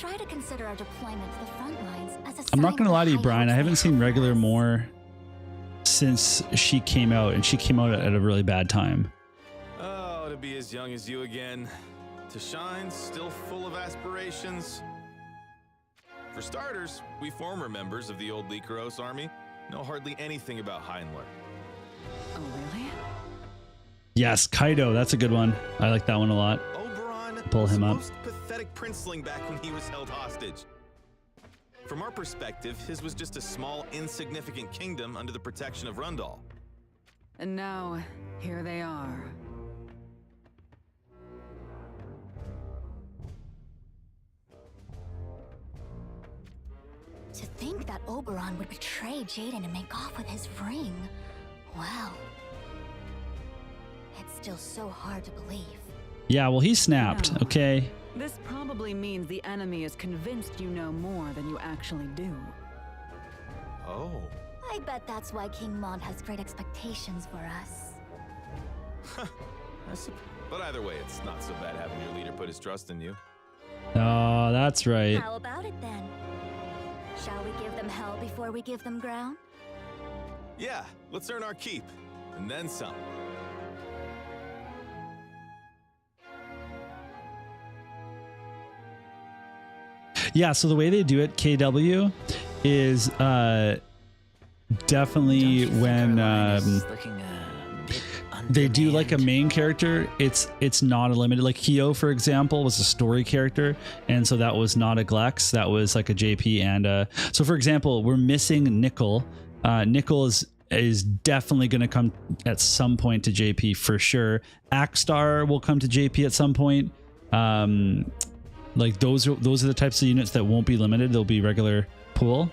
try to consider our deployment to the front lines as a I'm not sign gonna of lie to you, high Brian. I hopes haven't they seen have regular for us. more since she came out, and she came out at a really bad time. Oh, to be as young as you again. To shine, still full of aspirations. For starters, we former members of the old Lycaros army know hardly anything about Heinlein. Oh, really? Yes, Kaido. That's a good one. I like that one a lot. Oberon Pull was him the up. most pathetic princeling back when he was held hostage. From our perspective, his was just a small, insignificant kingdom under the protection of Rundal. And now, here they are. To think that Oberon would betray Jaden and make off with his ring. Wow. It's still so hard to believe. Yeah, well, he snapped. No. Okay. This probably means the enemy is convinced you know more than you actually do. Oh. I bet that's why King Mont has great expectations for us. But either way, it's not so bad having your leader put his trust in you. Oh, that's right. How about it then? Shall we give them hell before we give them ground? Yeah, let's earn our keep, and then some. Yeah, so the way they do it, KW, is definitely when they do like a main character, it's not a limited. Like Kyo, for example, was a story character, and so that was not a Glex, that was like a JP. And so for example, we're missing Nickel. Nickel is definitely going to come at some point to JP for sure. Axstar will come to JP at some point. Like those are the types of units that won't be limited. They'll be regular pool.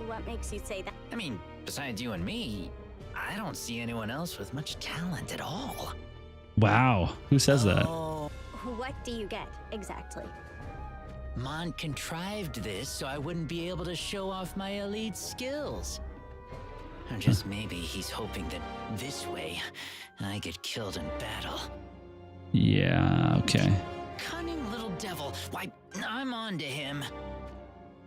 What makes you say that? I mean, besides you and me, I don't see anyone else with much talent at all. Wow, who says that? What do you get exactly? Mon contrived this so I wouldn't be able to show off my elite skills. Or just maybe he's hoping that this way I get killed in battle. Yeah, okay. Cunning little devil. Why, I'm on to him.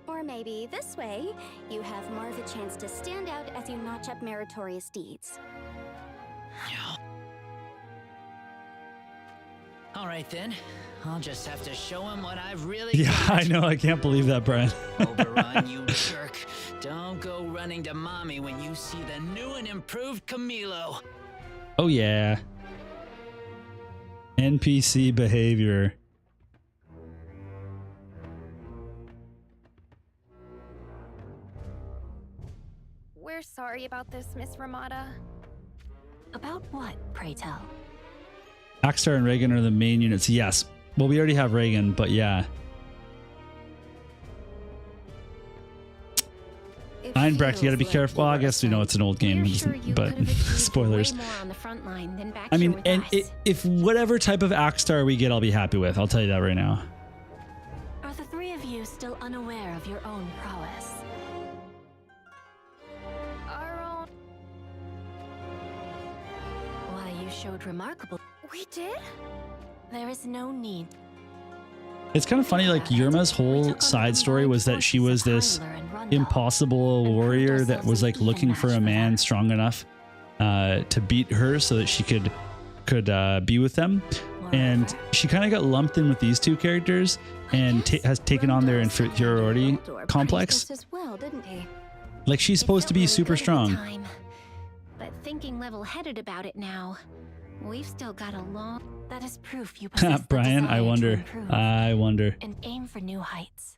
Or maybe this way, you have more of a chance to stand out as you notch up meritorious deeds. All right then, I'll just have to show him what I've really Yeah, got. I know. I can't believe that, Brian. Oberon, you jerk. Don't go running to mommy when you see the new and improved Camilo. Oh yeah. NPC behavior. We're sorry about this, Miss Ramada. About what, pray tell? Axstar and Reagan are the main units. Yes. Well, we already have Reagan, but yeah. Einbrecht, you gotta be careful. Well, I guess we know it's an old game, but spoilers. I mean, and if whatever type of Axstar we get, I'll be happy with. I'll tell you that right now. Are the three of you still unaware of your own prowess? Why, you showed remarkable. We did? There is no need. It's kind of funny, like Yurma's whole side story was that she was this impossible warrior that was like looking for a man strong enough to beat her so that she could be with them. And she kind of got lumped in with these two characters and has taken on their inferiority complex. As well, didn't he? Like she's supposed to be super strong. But thinking level-headed about it now, we've still got a long... That is proof you possess the Brian, desire I to wonder. improve I wonder. and aim for new heights.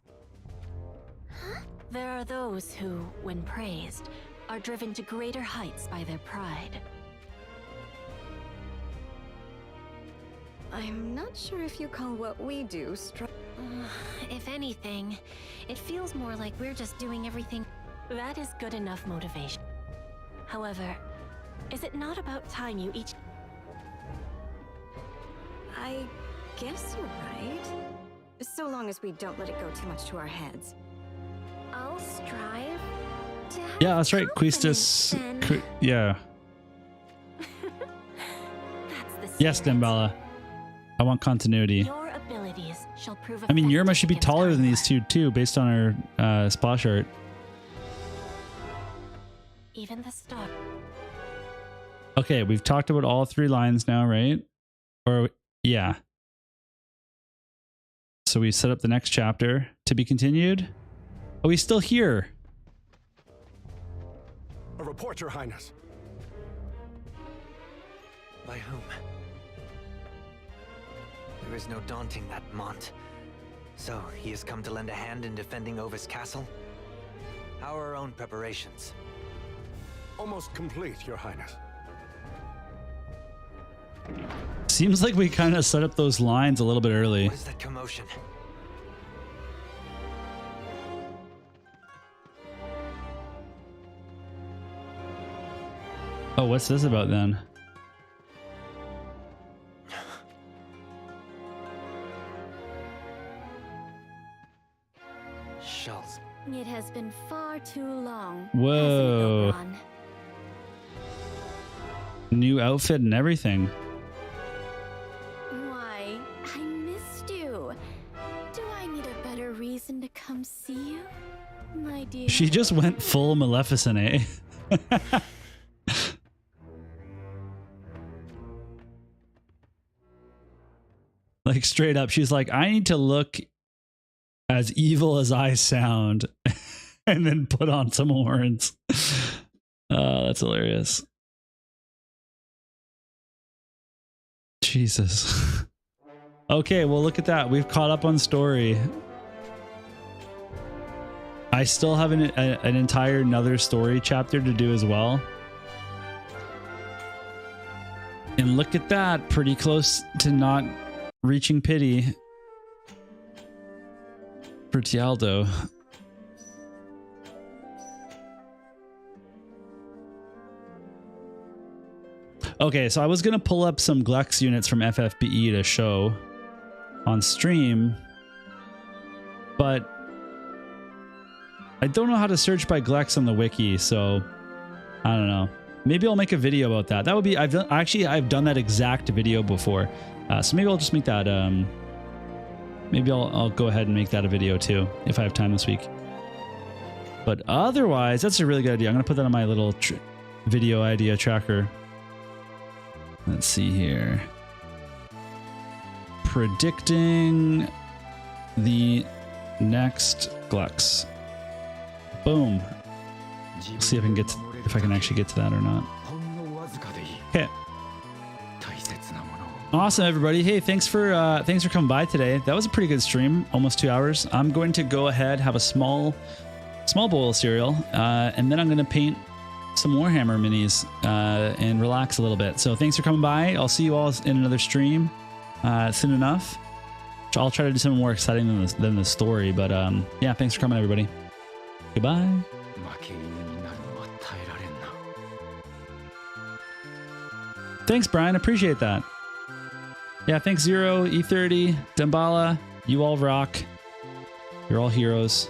There are those who, when praised, are driven to greater heights by their pride. I'm not sure if you call what we do If anything, it feels more like we're just doing everything... That is good enough motivation. However, is it not about time you each... I guess you're right. So long as we don't let it go too much to our heads. I'll strive to have Yeah, that's right. confidence, Quistis. then. Yeah. Yes, Dembala. I want continuity. Your abilities shall prove I mean, effective Yerma should be against taller than Ally. these two too, based on her spa chart. Even the star. Okay, we've talked about all 3 lines now, right? Or yeah. So we set up the next chapter to be continued. Oh, he's still here. A report, Your Highness. By whom? There is no daunting that Mont. So, he has come to lend a hand in defending Ovis Castle? How are our own preparations? Almost complete, Your Highness. Seems like we kind of set up those lines a little bit early. What is that commotion? Oh, what's this about then? Shells. It has been far too long. Whoa. hasn't it, Oberon? New outfit and everything. Why, I missed you. Do I need a better reason to come see you, my dear? She just went full Maleficent, eh? Like straight up, she's like, I need to look as evil as I sound and then put on some horns. Oh, that's hilarious. Jesus. Okay, well, look at that. We've caught up on story. I still have an entire another story chapter to do as well. And look at that. Pretty close to not reaching pity for Tialdo. Okay, so I was going to pull up some Glex units from FFBE to show on stream, but I don't know how to search by Glex on the wiki, so I don't know. Maybe I'll make a video about that. That would be, I've done that exact video before. So maybe I'll just make that, maybe I'll go ahead and make that a video too, if I have time this week. But otherwise, that's a really good idea. I'm going to put that on my little video idea tracker. Let's see here. Predicting the next Glex. Boom. Let's see if I can if I can actually get to that or not. Okay. Awesome, everybody. Hey, thanks for coming by today. That was a pretty good stream, almost 2 hours. I'm going to go ahead, have a small bowl of cereal, and then I'm going to paint some Warhammer minis and relax a little bit. So thanks for coming by. I'll see you all in another stream soon enough. I'll try to do something more exciting than the story, but yeah, thanks for coming, everybody. Goodbye. Thanks, Brian. Appreciate that. Yeah, thanks, Zero, E30, Dambala. You all rock. You're all heroes.